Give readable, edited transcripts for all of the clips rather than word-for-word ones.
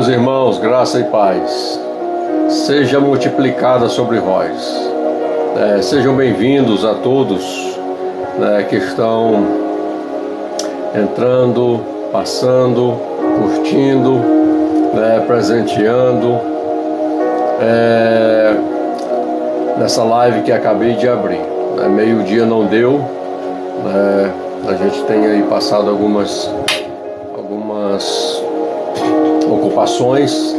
Meus irmãos, graça e paz seja multiplicada sobre vós. Sejam bem-vindos a todos que estão entrando, passando, curtindo, presenteando nessa live que acabei de abrir. Meio-dia não deu, a gente tem aí passado algumas ocupações,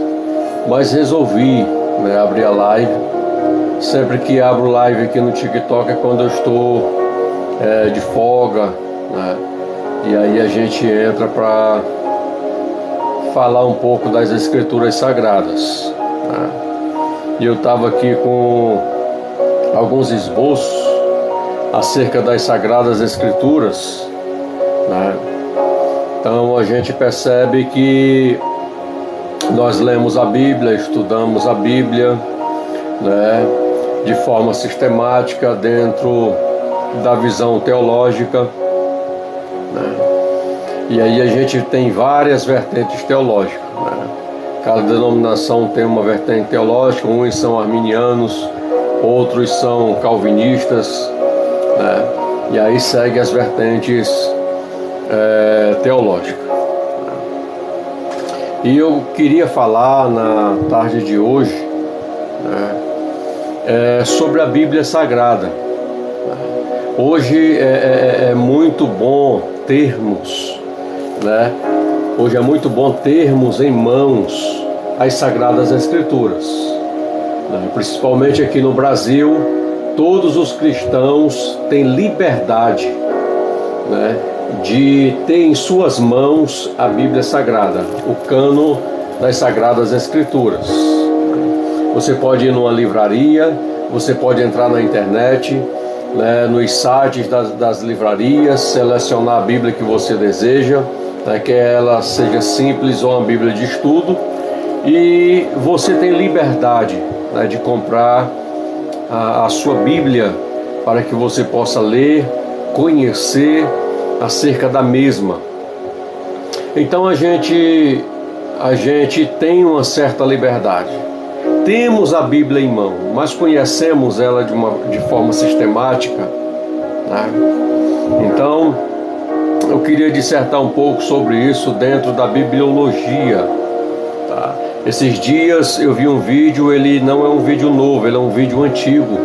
mas resolvi abrir a live. Sempre que abro live aqui no TikTok é quando eu estou de folga, e aí a gente entra para falar um pouco das Escrituras Sagradas, E eu estava aqui com alguns esboços acerca das Sagradas Escrituras, Então a gente percebe que nós lemos a Bíblia, estudamos a Bíblia, de forma sistemática dentro da visão teológica, E aí a gente tem várias vertentes teológicas, Cada denominação tem uma vertente teológica, uns são arminianos, outros são calvinistas, E aí segue as vertentes teológicas. E eu queria falar na tarde de hoje sobre a Bíblia Sagrada. Hoje é muito bom termos, Hoje é muito bom termos em mãos as Sagradas Escrituras, Principalmente aqui no Brasil, todos os cristãos têm liberdade, de ter em suas mãos a Bíblia Sagrada, o cânon das Sagradas Escrituras. Você pode ir numa livraria, você pode entrar na internet, nos sites das livrarias, selecionar a Bíblia que você deseja, que ela seja simples ou uma Bíblia de estudo, e você tem liberdade de comprar a sua Bíblia para que você possa ler, conhecer acerca da mesma. Então a gente tem uma certa liberdade. Temos a Bíblia em mão, mas conhecemos ela de forma sistemática, Então eu queria dissertar um pouco sobre isso dentro da bibliologia, Esses dias eu vi um vídeo, ele não é um vídeo novo, ele é um vídeo antigo,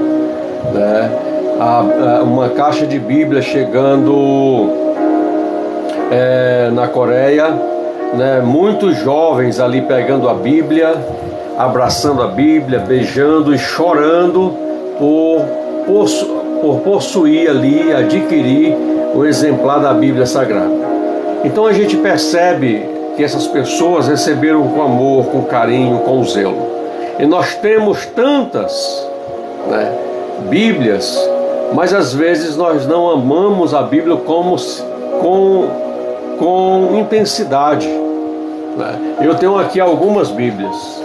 Uma caixa de Bíblia chegando na Coreia, muitos jovens ali pegando a Bíblia, abraçando a Bíblia, beijando e chorando por possuir ali, adquirir o exemplar da Bíblia Sagrada. Então a gente percebe que essas pessoas receberam com amor, com carinho, com zelo. E nós temos tantas Bíblias, mas às vezes nós não amamos a Bíblia com intensidade. Eu tenho aqui algumas Bíblias.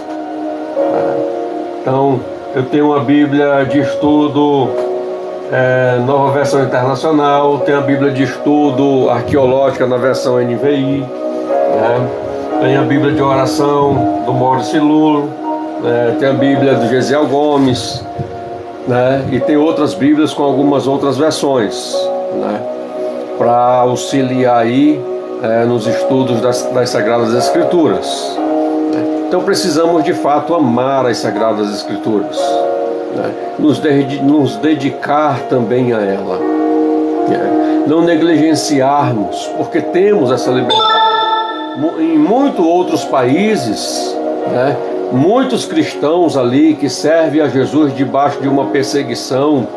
Então, eu tenho uma Bíblia de estudo, Nova Versão Internacional, tenho a Bíblia de estudo arqueológica na versão NVI, tenho a Bíblia de oração do Maurice Lulo, tenho a Bíblia do Gesiel Gomes, e tem outras Bíblias com algumas outras versões, para auxiliar aí nos estudos das Sagradas Escrituras. Então precisamos de fato amar as Sagradas Escrituras, nos dedicar também a ela, não negligenciarmos, porque temos essa liberdade. Em muitos outros países, muitos cristãos ali que servem a Jesus debaixo de uma perseguição,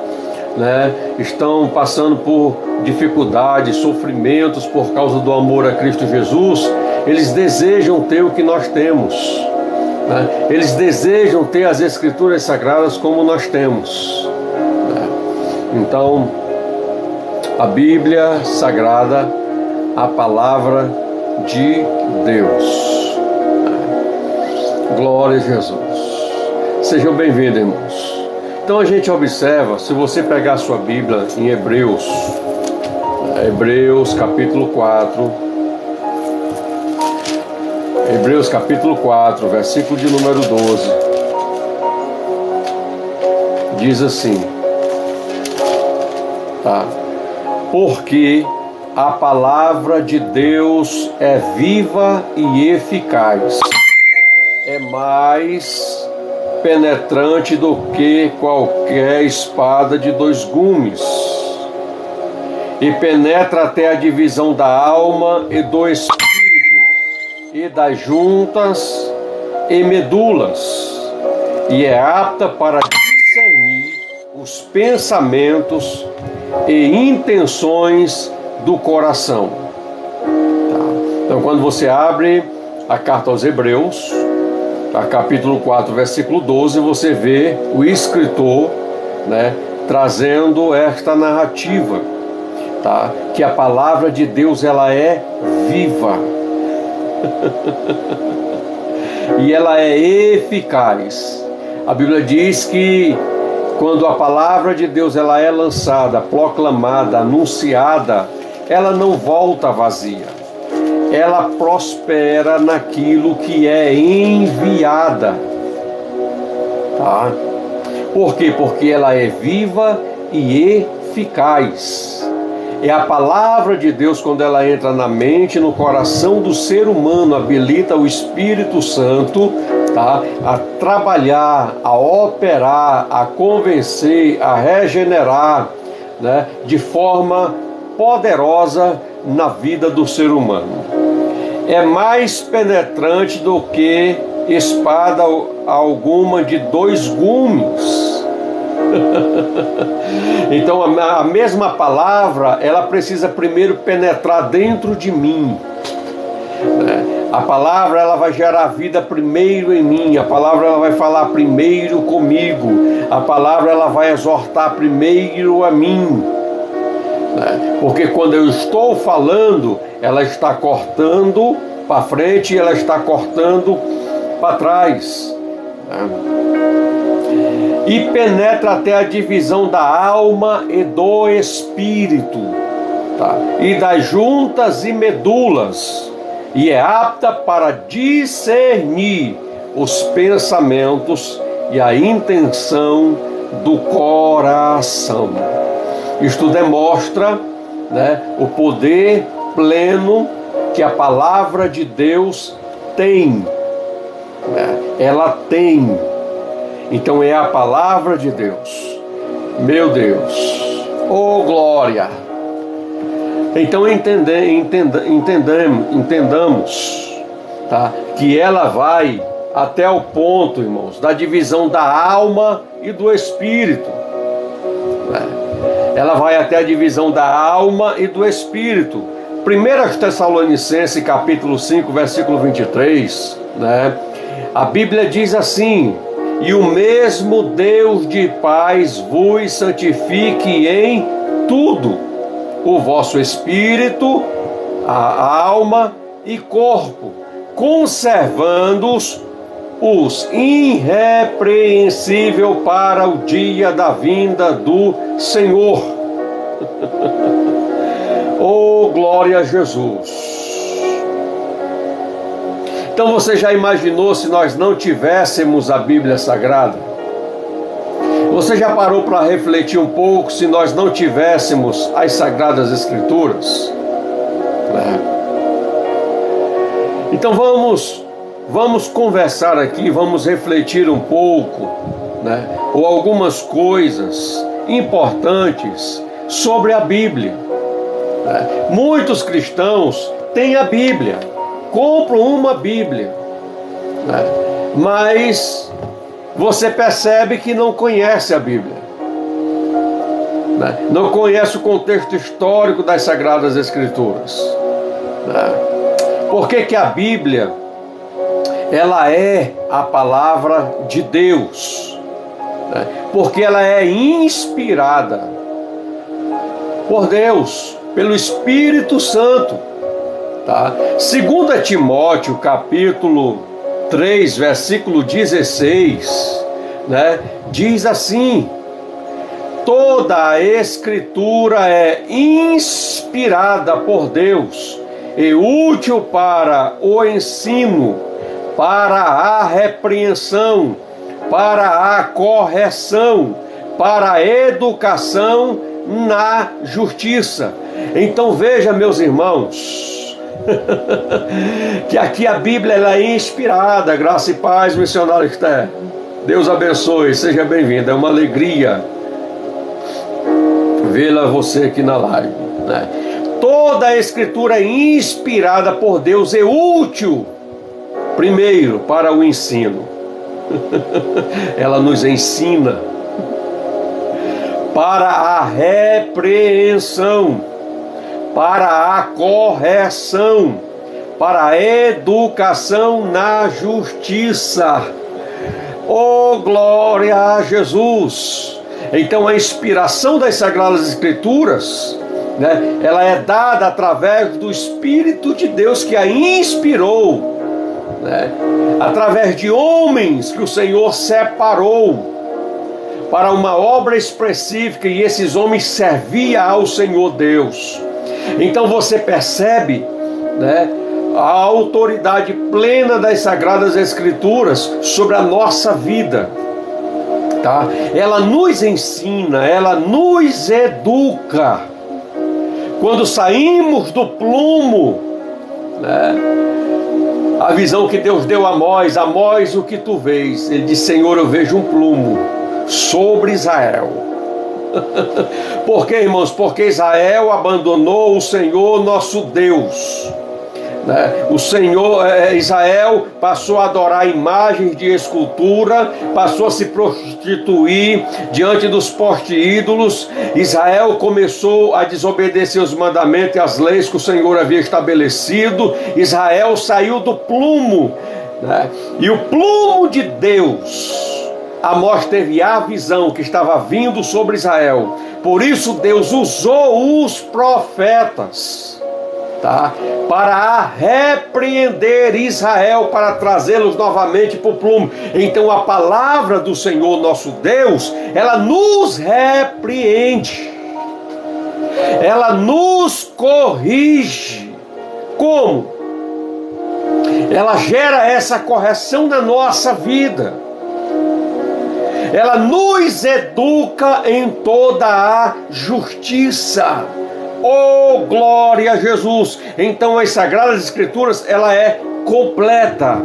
estão passando por dificuldades, sofrimentos por causa do amor a Cristo Jesus. Eles desejam ter o que nós temos, Eles desejam ter as Escrituras Sagradas como nós temos, Então, a Bíblia Sagrada, a Palavra de Deus. Glória a Jesus. Sejam bem-vindos, irmãos. Então a gente observa, se você pegar a sua Bíblia em Hebreus capítulo 4, Hebreus capítulo 4, versículo de número 12. Diz assim, tá? Porque a palavra de Deus é viva e eficaz, é mais penetrante do que qualquer espada de dois gumes, e penetra até a divisão da alma e do espírito, e das juntas e medulas, e é apta para discernir os pensamentos e intenções do coração. Tá? Então, quando você abre a carta aos Hebreus, capítulo 4, versículo 12, você vê o escritor, né, trazendo esta narrativa, tá? Que a palavra de Deus, ela é viva e ela é eficaz. A Bíblia diz que quando a palavra de Deus ela é lançada, proclamada, anunciada, ela não volta vazia. Ela prospera naquilo que é enviada. Tá? Por quê? Porque ela é viva e eficaz. É a palavra de Deus, quando ela entra na mente, no coração do ser humano, habilita o Espírito Santo, tá? A trabalhar, a operar, a convencer, a regenerar, né? De forma poderosa na vida do ser humano. É mais penetrante do que espada alguma de dois gumes. Então a mesma palavra, ela precisa primeiro penetrar dentro de mim. A palavra, ela vai gerar vida primeiro em mim. A palavra, ela vai falar primeiro comigo. A palavra, ela vai exortar primeiro a mim. Porque quando eu estou falando, ela está cortando para frente e ela está cortando para trás. E penetra até a divisão da alma e do espírito, tá? E das juntas e medulas, e é apta para discernir os pensamentos e a intenção do coração. Isto demonstra, né, o poder pleno que a palavra de Deus tem. Ela tem. Então é a palavra de Deus. Meu Deus, oh glória! Então entendamos, tá? Que ela vai até o ponto, irmãos, da divisão da alma e do espírito. Ela vai até a divisão da alma e do espírito. 1 Tessalonicenses capítulo 5, versículo 23, né? A Bíblia diz assim: e o mesmo Deus de paz vos santifique em tudo, o vosso espírito, a alma e corpo, conservando-os irrepreensível para o dia da vinda do Senhor. Oh, glória a Jesus! Então você já imaginou se nós não tivéssemos a Bíblia Sagrada? Você já parou para refletir um pouco se nós não tivéssemos as Sagradas Escrituras? Então vamos conversar aqui, vamos refletir um pouco, né? Ou algumas coisas importantes sobre a Bíblia. Muitos cristãos têm a Bíblia, compram uma Bíblia, mas você percebe que não conhece a Bíblia, não conhece o contexto histórico das Sagradas Escrituras. Por que a Bíblia, ela é a palavra de Deus? Porque ela é inspirada por Deus, pelo Espírito Santo. Tá? 2 Timóteo capítulo 3, versículo 16, né? Diz assim: toda a Escritura é inspirada por Deus e útil para o ensino, para a repreensão, para a correção, para a educação na justiça. Então veja, meus irmãos, que aqui a Bíblia ela é inspirada. Graça e paz, missionário Esther. Deus abençoe, seja bem-vindo. É uma alegria vê-la você aqui na live, né? Toda a Escritura é inspirada por Deus e útil, primeiro, para o ensino. Ela nos ensina. Para a repreensão, para a correção, para a educação na justiça. Oh, glória a Jesus! Então a inspiração das Sagradas Escrituras, né, ela é dada através do Espírito de Deus que a inspirou, né, através de homens que o Senhor separou para uma obra específica, e esses homens serviam ao Senhor Deus. Então você percebe, né, a autoridade plena das Sagradas Escrituras sobre a nossa vida. Tá? Ela nos ensina, ela nos educa. Quando saímos do plumo, né, a visão que Deus deu a Amós, o que tu vês? Ele disse: Senhor, eu vejo um plumo sobre Israel. Por quê, irmãos? Porque Israel abandonou o Senhor nosso Deus, né? O Senhor, Israel passou a adorar imagens de escultura, passou a se prostituir diante dos postes-ídolos. Israel começou a desobedecer os mandamentos e as leis que o Senhor havia estabelecido. Israel saiu do plumo, né? E o plumo de Deus, Amós teve a visão que estava vindo sobre Israel. Por isso Deus usou os profetas, tá, para repreender Israel, para trazê-los novamente para o plumo. Então a palavra do Senhor nosso Deus, ela nos repreende, ela nos corrige. Como? Ela gera essa correção na nossa vida. Ela nos educa em toda a justiça. Oh, glória a Jesus! Então as Sagradas Escrituras, ela é completa.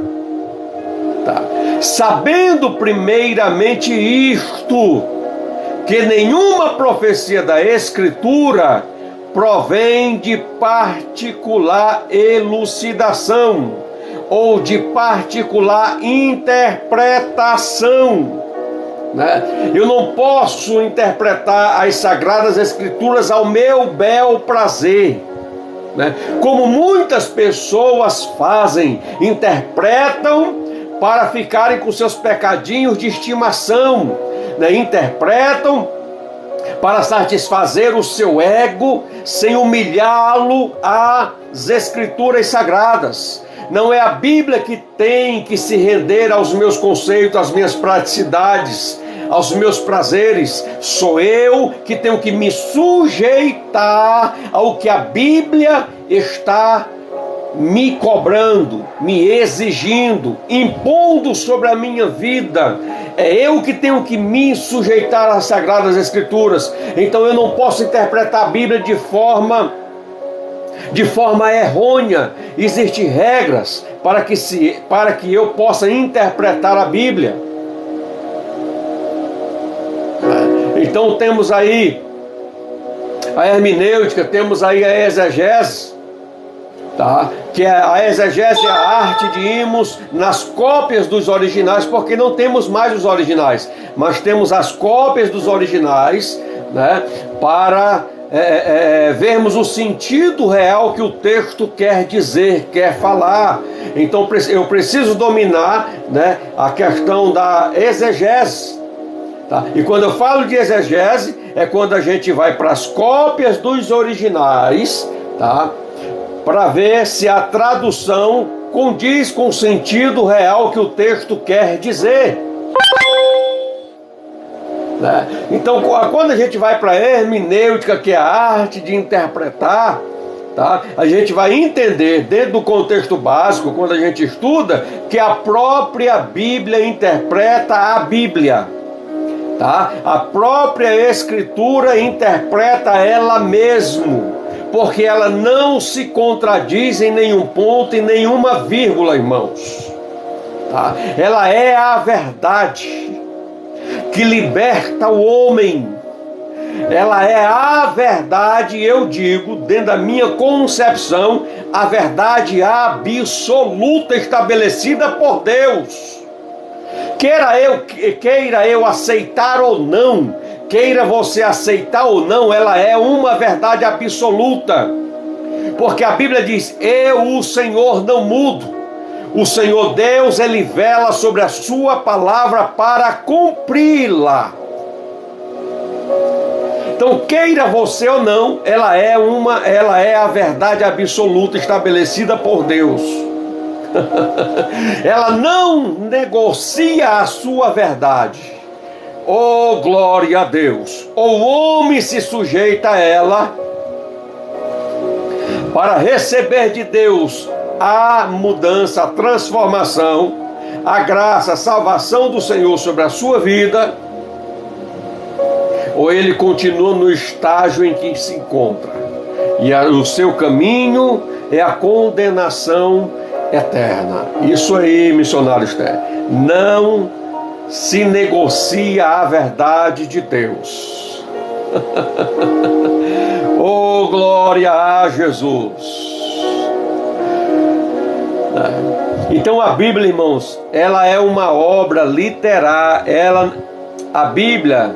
Tá? Sabendo primeiramente isto, que nenhuma profecia da Escritura provém de particular elucidação ou de particular interpretação, né? Eu não posso interpretar as Sagradas Escrituras ao meu bel prazer, né? Como muitas pessoas fazem, interpretam para ficarem com seus pecadinhos de estimação, né? Interpretam para satisfazer o seu ego, sem humilhá-lo às Escrituras Sagradas. Não é a Bíblia que tem que se render aos meus conceitos, às minhas praticidades, aos meus prazeres. Sou eu que tenho que me sujeitar ao que a Bíblia está me cobrando, me exigindo, impondo sobre a minha vida. É eu que tenho que me sujeitar às Sagradas Escrituras. Então eu não posso interpretar a Bíblia de forma errônea. Existem regras para que eu possa interpretar a Bíblia. Então temos aí a hermenêutica, temos aí a exegese, tá? Que a exegese é a arte de irmos nas cópias dos originais, porque não temos mais os originais, mas temos as cópias dos originais, né? Para vermos o sentido real que o texto quer dizer, quer falar. Então eu preciso dominar, né, a questão da exegese, tá? E quando eu falo de exegese, é quando a gente vai para as cópias dos originais, tá, para ver se a tradução condiz com o sentido real que o texto quer dizer. Então, quando a gente vai para a hermenêutica, que é a arte de interpretar, Tá? A gente vai entender dentro do contexto básico, quando a gente estuda, que a própria Bíblia interpreta a Bíblia. Tá? A própria Escritura interpreta ela mesmo, porque ela não se contradiz em nenhum ponto, em nenhuma vírgula, irmãos. Tá? Ela é a verdade que liberta o homem. Ela é a verdade, eu digo, dentro da minha concepção, a verdade absoluta estabelecida por Deus. Queira eu aceitar ou não, queira você aceitar ou não, ela é uma verdade absoluta. Porque a Bíblia diz: eu, o Senhor, não mudo. O Senhor Deus, Ele vela sobre a sua palavra para cumpri-la. Então, queira você ou não, ela é a verdade absoluta estabelecida por Deus. Ela não negocia a sua verdade. Oh, glória a Deus! O homem se sujeita a ela para receber de Deus a mudança, a transformação, a graça, a salvação do Senhor sobre a sua vida, ou ele continua no estágio em que se encontra, e o seu caminho é a condenação eterna. Isso aí, missionário Esther, não se negocia a verdade de Deus. Oh, glória a Jesus! Então a Bíblia, irmãos, ela é uma obra literária. A Bíblia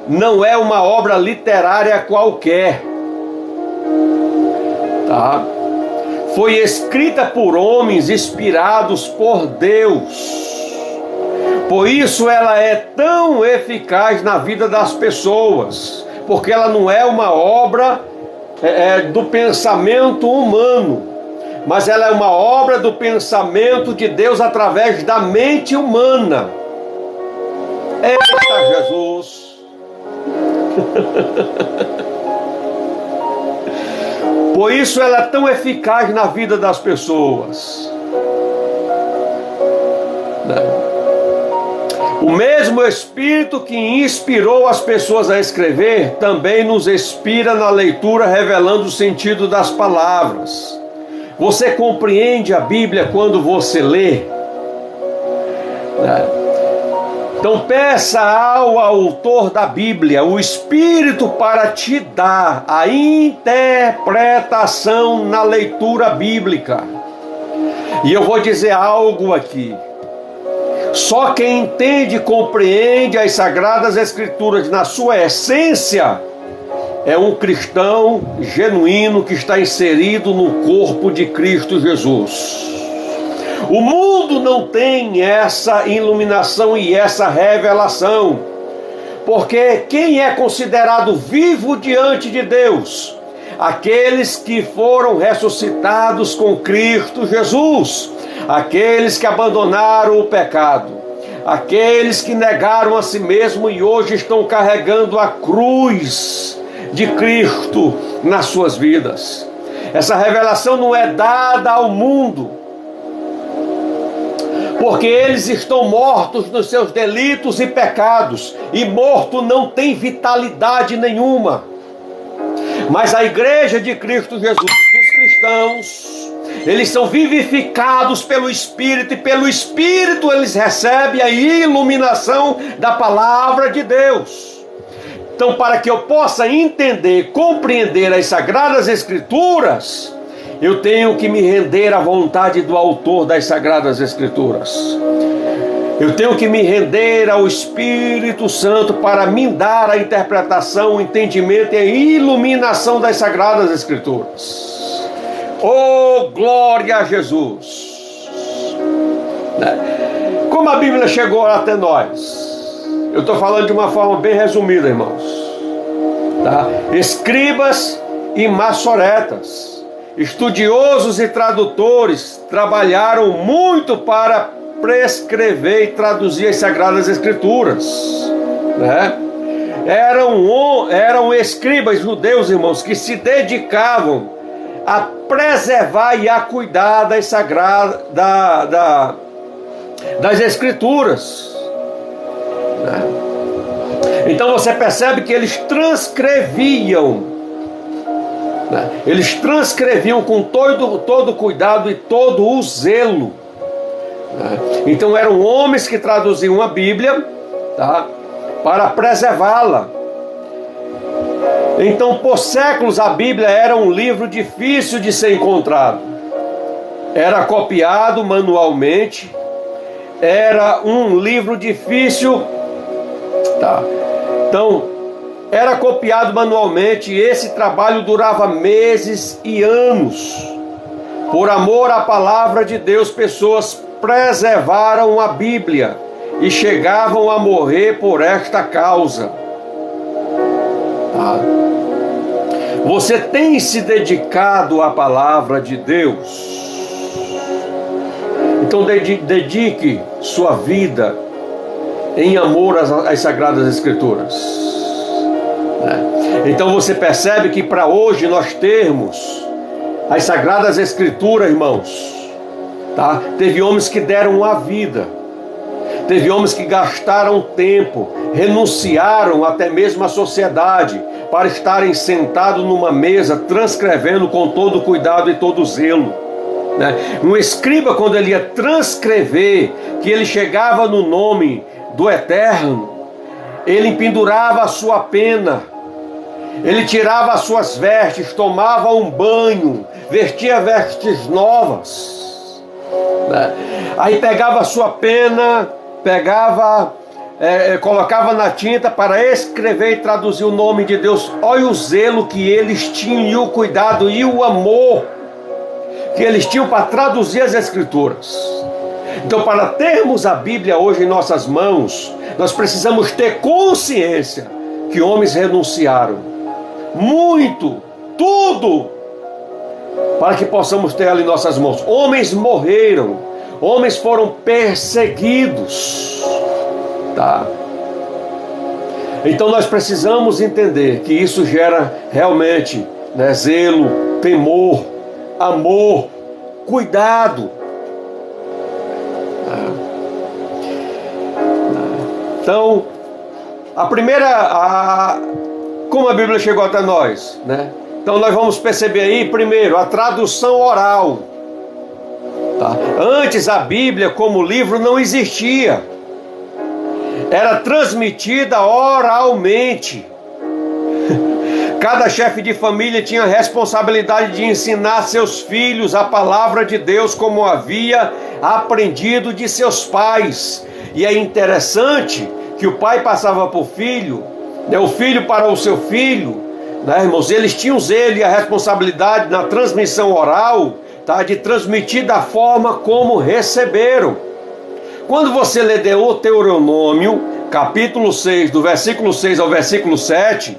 não é uma obra literária qualquer, tá? Foi escrita por homens inspirados por Deus. Por isso ela é tão eficaz na vida das pessoas, porque ela não é uma obra do pensamento humano, mas ela é uma obra do pensamento de Deus através da mente humana. Eita Jesus! Por isso ela é tão eficaz na vida das pessoas. O mesmo Espírito que inspirou as pessoas a escrever também nos inspira na leitura, revelando o sentido das palavras. Você compreende a Bíblia quando você lê? Então peça ao autor da Bíblia o Espírito para te dar a interpretação na leitura bíblica. E eu vou dizer algo aqui. Só quem entende e compreende as Sagradas Escrituras na sua essência é um cristão genuíno que está inserido no corpo de Cristo Jesus. O mundo não tem essa iluminação e essa revelação, porque quem é considerado vivo diante de Deus? Aqueles que foram ressuscitados com Cristo Jesus, aqueles que abandonaram o pecado, aqueles que negaram a si mesmo e hoje estão carregando a cruz de Cristo nas suas vidas. Essa revelação não é dada ao mundo, porque eles estão mortos nos seus delitos e pecados, e morto não tem vitalidade nenhuma. Mas a igreja de Cristo Jesus, os cristãos, eles são vivificados pelo Espírito, e pelo Espírito eles recebem a iluminação da palavra de Deus. Então, para que eu possa entender, compreender as Sagradas Escrituras, eu tenho que me render à vontade do autor das Sagradas Escrituras. Eu tenho que me render ao Espírito Santo para me dar a interpretação, o entendimento e a iluminação das Sagradas Escrituras. Oh, glória a Jesus! Como a Bíblia chegou até nós? Eu estou falando de uma forma bem resumida, irmãos. Tá? Escribas e maçoretas, estudiosos e tradutores, trabalharam muito para prescrever e traduzir as Sagradas Escrituras, né? Eram escribas judeus, irmãos, que se dedicavam a preservar e a cuidar das das Escrituras. Então você percebe que eles transcreviam. Eles transcreviam com todo cuidado e todo o zelo. Então eram homens que traduziam a Bíblia, tá, para preservá-la. Então por séculos a Bíblia era um livro difícil de ser encontrado. Era copiado manualmente. Era um livro difícil, tá? Então era copiado manualmente e esse trabalho durava meses e anos. Por amor à palavra de Deus, pessoas preservaram a Bíblia e chegavam a morrer por esta causa. Tá? Você tem se dedicado à palavra de Deus? Então dedique sua vida em amor às Sagradas Escrituras. Então você percebe que para hoje nós termos as Sagradas Escrituras, irmãos, tá? Teve homens que deram a vida, teve homens que gastaram tempo, renunciaram até mesmo à sociedade para estarem sentados numa mesa transcrevendo com todo cuidado e todo zelo. Um escriba, quando ele ia transcrever, que ele chegava no nome do Eterno, ele pendurava a sua pena, ele tirava as suas vestes, tomava um banho, vestia vestes novas, aí pegava a sua pena, colocava na tinta para escrever e traduzir o nome de Deus. Olha o zelo que eles tinham, e o cuidado e o amor que eles tinham para traduzir as Escrituras. Então, para termos a Bíblia hoje em nossas mãos, nós precisamos ter consciência que homens renunciaram muito, tudo, para que possamos ter ela em nossas mãos. Homens morreram, homens foram perseguidos, tá? Então nós precisamos entender que isso gera realmente, zelo, temor, amor, cuidado. Então, como a Bíblia chegou até nós, Então nós vamos perceber aí, primeiro, a tradução oral. Tá? Antes a Bíblia como livro não existia. Era transmitida oralmente. Cada chefe de família tinha a responsabilidade de ensinar seus filhos a palavra de Deus como havia aprendido de seus pais. E é interessante que o pai passava para o filho, o filho para o seu filho, irmãos? Eles tinham zelo e a responsabilidade na transmissão oral, tá? De transmitir da forma como receberam. Quando você lê Deuteronômio, capítulo 6, do versículo 6 ao versículo 7,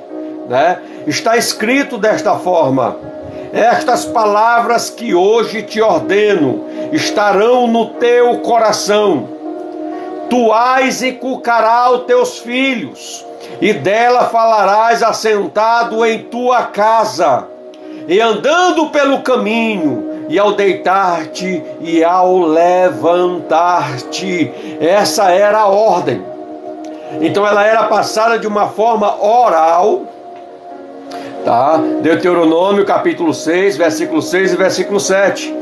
está escrito desta forma: estas palavras que hoje te ordeno estarão no teu coração, tu as inculcarás aos teus filhos, e dela falarás assentado em tua casa, e andando pelo caminho, e ao deitar-te e ao levantar-te. Essa era a ordem. Então ela era passada de uma forma oral, tá? Deuteronômio capítulo 6, versículo 6 e versículo 7.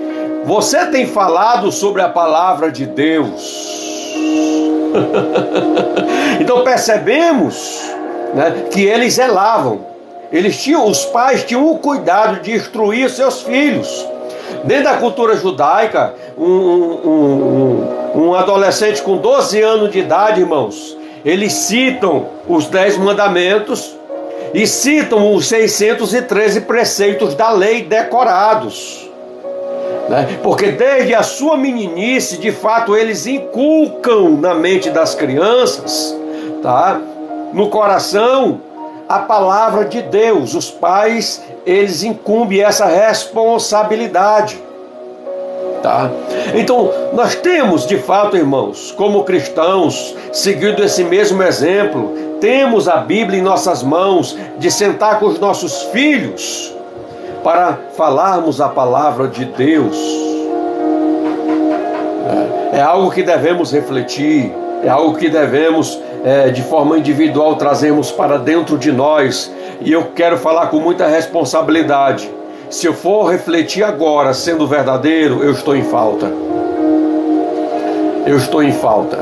Você tem falado sobre a palavra de Deus. Então percebemos, que eles zelavam. Os pais tinham o cuidado de instruir seus filhos. Dentro da cultura judaica, um adolescente com 12 anos de idade, irmãos, eles citam os 10 mandamentos e citam os 613 preceitos da lei decorados. Porque desde a sua meninice, de fato, eles inculcam na mente das crianças, tá? No coração, a palavra de Deus. Os pais, eles incumbem essa responsabilidade, tá? Então, nós temos, de fato, irmãos, como cristãos, seguindo esse mesmo exemplo, temos a Bíblia em nossas mãos, de sentar com os nossos filhos, para falarmos a palavra de Deus. É algo que devemos refletir, é algo que devemos, de forma individual, trazermos para dentro de nós. E eu quero falar com muita responsabilidade. Se eu for refletir agora, sendo verdadeiro, eu estou em falta. Eu estou em falta.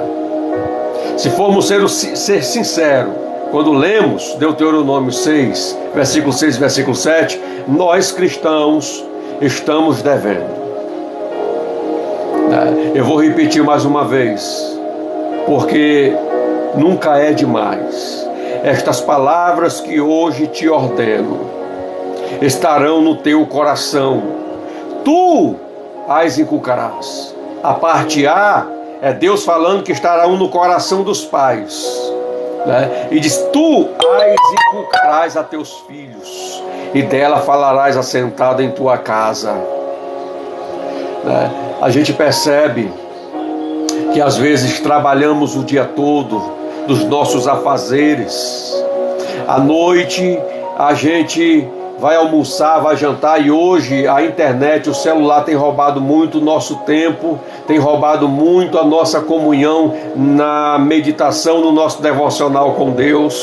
Se formos ser sinceros, quando lemos Deuteronômio 6, versículo 6 e versículo 7, nós cristãos estamos devendo. Eu vou repetir mais uma vez, porque nunca é demais. Estas palavras que hoje te ordeno estarão no teu coração. Tu as inculcarás. A parte A é Deus falando que estarão no coração dos pais. E diz: tu as inculcarás a teus filhos, e dela falarás assentado em tua casa. A gente percebe que às vezes trabalhamos o dia todo dos nossos afazeres. À noite a gente vai almoçar, vai jantar, e hoje a internet, o celular tem roubado muito o nosso tempo, tem roubado muito a nossa comunhão na meditação, no nosso devocional com Deus.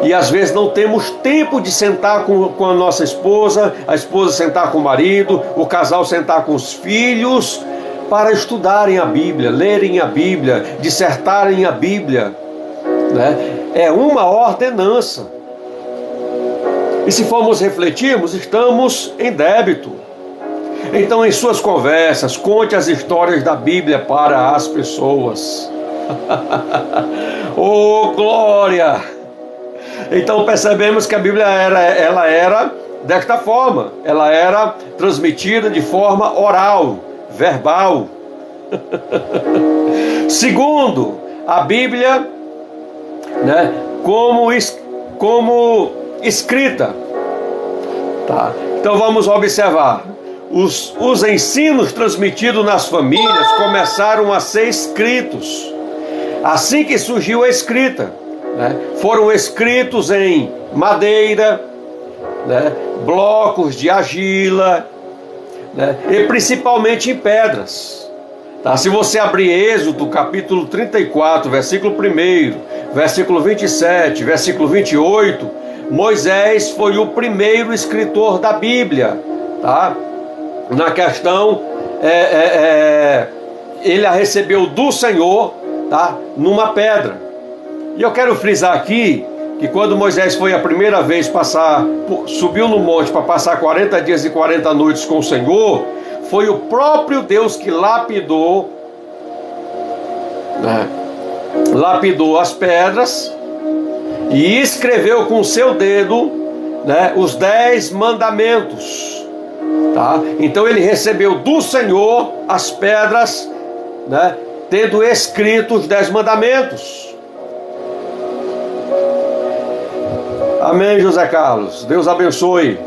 E às vezes não temos tempo de sentar com a nossa esposa, a esposa sentar com o marido, o casal sentar com os filhos, para estudarem a Bíblia, lerem a Bíblia, dissertarem a Bíblia. É uma ordenança. E se formos refletirmos, estamos em débito. Então, em suas conversas, conte as histórias da Bíblia para as pessoas. Oh, glória! Então percebemos que a Bíblia ela era desta forma. Ela era transmitida de forma oral, verbal. Segundo, a Bíblia, como escrita. Então vamos observar. Os ensinos transmitidos nas famílias começaram a ser escritos. Assim que surgiu a escrita, foram escritos em madeira, blocos de argila, e principalmente em pedras. Se você abrir Êxodo capítulo 34, versículo 1, versículo 27, versículo 28, Moisés foi o primeiro escritor da Bíblia. Na questão, ele a recebeu do Senhor, numa pedra. E eu quero frisar aqui que quando Moisés foi a primeira vez subiu no monte para passar 40 dias e 40 noites com o Senhor, foi o próprio Deus que lapidou as pedras e escreveu com o seu dedo, os 10 mandamentos. Então ele recebeu do Senhor as pedras, tendo escrito os 10 mandamentos. Amém, José Carlos? Deus abençoe.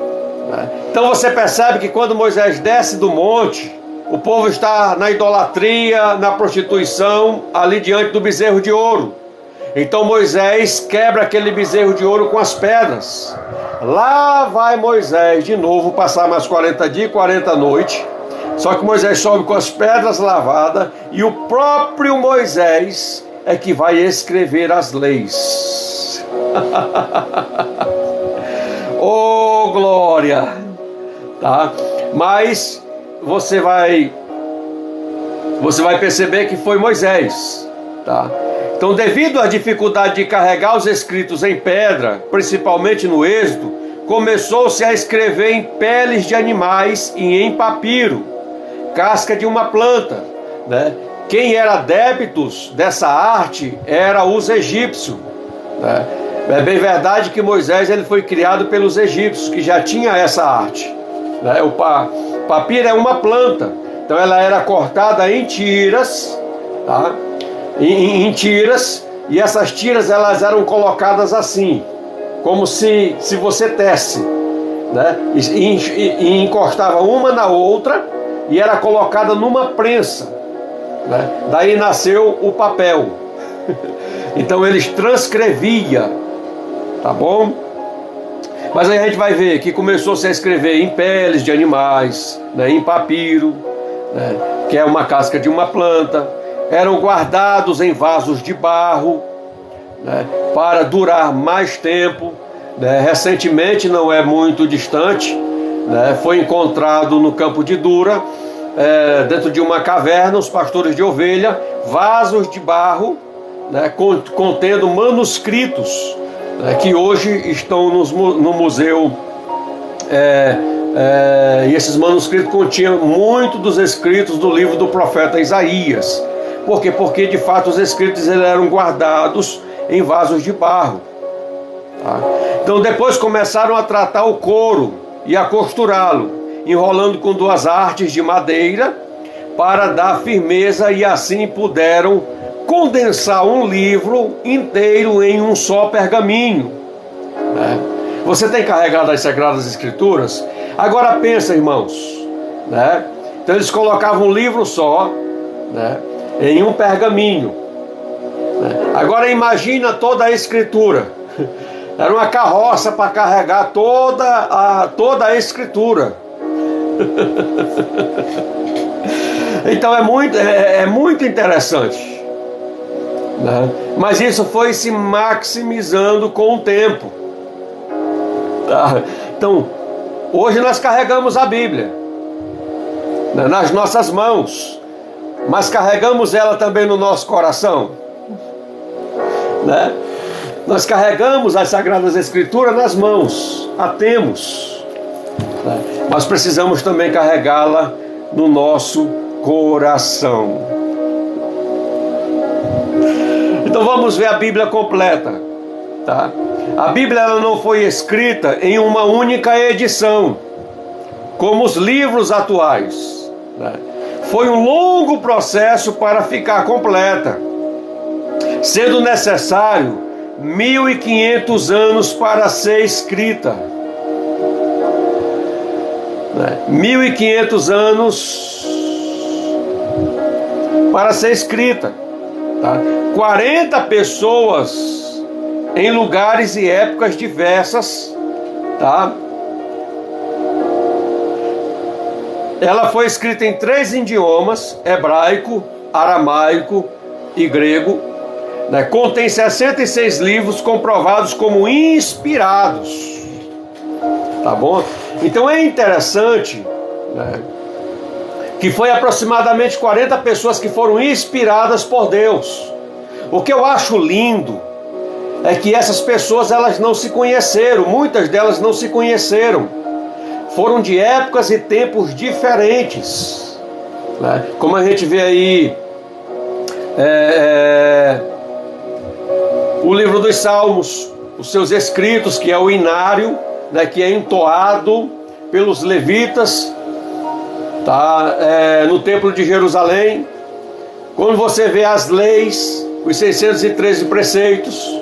Então você percebe que quando Moisés desce do monte, o povo está na idolatria, na prostituição, ali diante do bezerro de ouro. Então Moisés quebra aquele bezerro de ouro com as pedras. Lá vai Moisés de novo passar mais 40 dias e 40 noites. Só que Moisés sobe com as pedras lavadas, e o próprio Moisés é que vai escrever as leis. Oh, glória! Mas você vai perceber que foi Moisés. Então, devido à dificuldade de carregar os escritos em pedra, principalmente no Êxodo, começou-se a escrever em peles de animais e em papiro, casca de uma planta. Quem era adeptos dessa arte era os egípcios. É bem verdade que Moisés ele foi criado pelos egípcios, que já tinha essa arte. O papiro é uma planta, então ela era cortada em tiras, em tiras, e essas tiras elas eram colocadas assim, como se você tece, e encostava uma na outra, e era colocada numa prensa. Daí nasceu o papel. Então eles transcreviam, tá bom? Mas aí a gente vai ver que começou-se a escrever em peles de animais, né, em papiro, né, que é uma casca de uma planta, eram guardados em vasos de barro, né, para durar mais tempo. Né. Recentemente, não é muito distante, né, foi encontrado no campo de Dura, dentro de uma caverna, os pastores de ovelha, vasos de barro, né, contendo manuscritos, né, que hoje estão no museu, e esses manuscritos continham muito dos escritos do livro do profeta Isaías. Por quê? Porque de fato os escritos eles eram guardados em vasos de barro. Tá? Então depois começaram a tratar o couro e a costurá-lo, enrolando com 2 hastes de madeira para dar firmeza, e assim puderam condensar um livro inteiro em um só pergaminho. Né? Você tem carregado as Sagradas Escrituras? Agora pensa, irmãos, né? Então eles colocavam um livro só, né, em um pergaminho. Né? Agora imagina toda a Escritura. Era uma carroça para carregar toda a Escritura. Então é muito interessante, né? Mas isso foi se maximizando com o tempo, tá? Então hoje nós carregamos a Bíblia, né, nas nossas mãos, mas carregamos ela também no nosso coração, né? Nós carregamos as Sagradas Escrituras nas mãos, a temos, né? Mas precisamos também carregá-la no nosso coração. Então vamos ver a Bíblia completa, tá? A Bíblia ela não foi escrita em uma única edição, como os livros atuais, né? Foi um longo processo para ficar completa, sendo necessário 1500 anos para ser escrita. 1500 anos para ser escrita, tá? 40 pessoas em lugares e épocas diversas, tá? Ela foi escrita em 3 idiomas: hebraico, aramaico e grego, né? Contém 66 livros comprovados como inspirados, tá bom? Então é interessante, né, que foi aproximadamente 40 pessoas que foram inspiradas por Deus. O que eu acho lindo é que essas pessoas elas não se conheceram, muitas delas não se conheceram, foram de épocas e tempos diferentes, né? Como a gente vê aí o livro dos Salmos, os seus escritos, que é o inário, né, que é entoado pelos levitas, tá, no templo de Jerusalém. Quando você vê as leis, os 613 preceitos,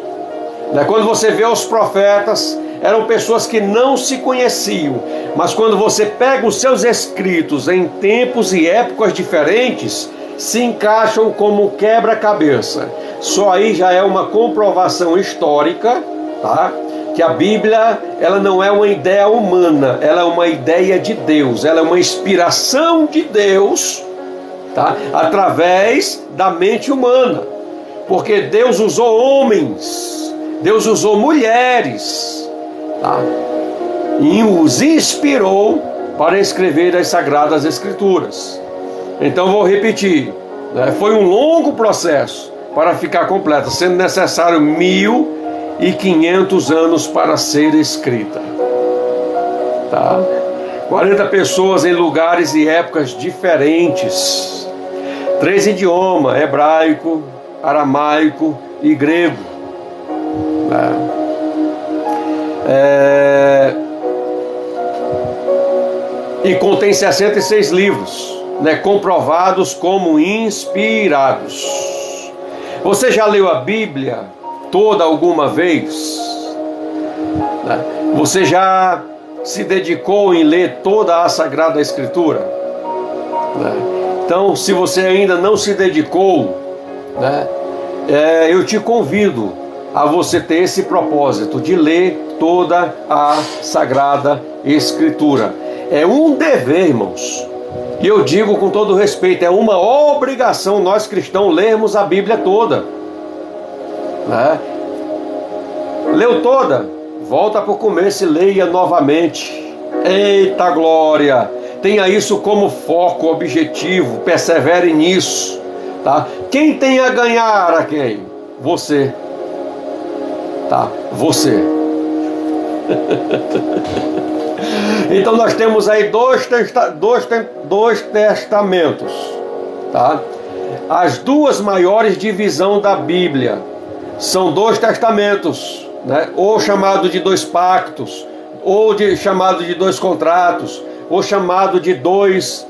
né, quando você vê os profetas, eram pessoas que não se conheciam, mas quando você pega os seus escritos em tempos e épocas diferentes, se encaixam como quebra-cabeça. Só aí já é uma comprovação histórica, tá? Que a Bíblia, ela não é uma ideia humana, ela é uma ideia de Deus, ela é uma inspiração de Deus, tá? Através da mente humana, porque Deus usou homens, Deus usou mulheres, tá? E os inspirou para escrever as Sagradas Escrituras. Então vou repetir, né? Foi um longo processo para ficar completa, sendo necessário 1500 anos para ser escrita, tá? 40 pessoas em lugares e épocas diferentes, 3 idiomas: hebraico, aramaico e grego, né? E contém 66 livros, né, comprovados como inspirados. Você já leu a Bíblia toda alguma vez? Né? Você já se dedicou em ler toda a Sagrada Escritura? Né? Então, se você ainda não se dedicou, né, eu te convido a você ter esse propósito de ler toda a Sagrada Escritura. É um dever, irmãos, e eu digo com todo respeito, é uma obrigação nós cristãos lermos a Bíblia toda, né? Leu toda? Volta para o começo e leia novamente. Eita glória! Tenha isso como foco, objetivo, persevere nisso, tá? Quem tem a ganhar a quem? Você, tá? Você. Então nós temos aí dois testamentos, tá? As duas maiores divisões da Bíblia são dois testamentos, né? Ou chamado de dois pactos, ou chamado de dois contratos, ou chamado de duas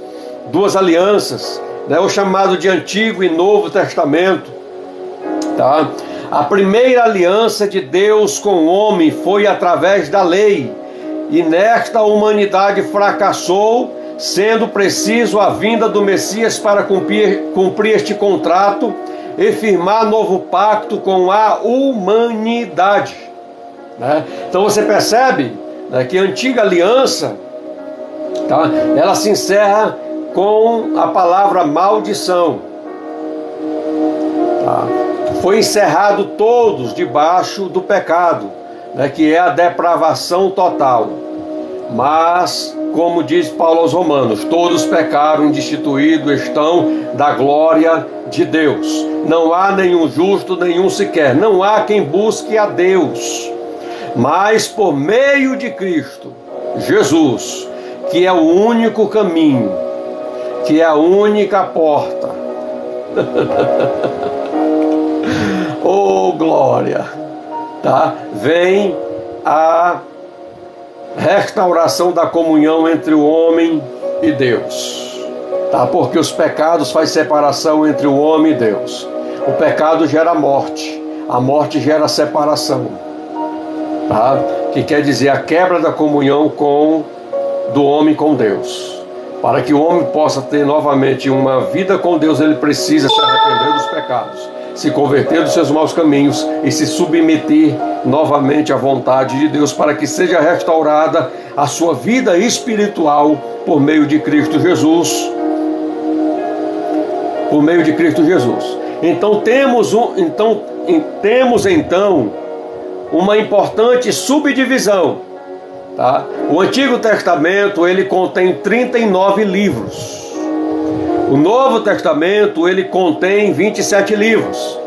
alianças, né? Ou chamado de Antigo e Novo Testamento, tá? A primeira aliança de Deus com o homem foi através da lei, e nesta a humanidade fracassou, sendo preciso a vinda do Messias para cumprir este contrato e firmar novo pacto com a humanidade, né? Então você percebe, né, que a antiga aliança, tá, ela se encerra com a palavra maldição, tá? Foi encerrado todos debaixo do pecado, né, que é a depravação total. Mas, como diz Paulo aos Romanos, todos pecaram, destituídos estão da glória de Deus. Não há nenhum justo, nenhum sequer. Não há quem busque a Deus. Mas por meio de Cristo Jesus, que é o único caminho, que é a única porta. Oh, glória! Tá? Vem a restauração da comunhão entre o homem e Deus, tá? Porque os pecados fazem separação entre o homem e Deus. O pecado gera morte, a morte gera separação, tá? Que quer dizer a quebra da comunhão do homem com Deus. Para que o homem possa ter novamente uma vida com Deus, ele precisa se arrepender dos pecados, se converter dos seus maus caminhos e se submeter novamente à vontade de Deus, para que seja restaurada a sua vida espiritual por meio de Cristo Jesus. Por meio de Cristo Jesus. Então temos uma importante subdivisão, tá? O Antigo Testamento, ele contém 39 livros. O Novo Testamento, ele contém 27 livros.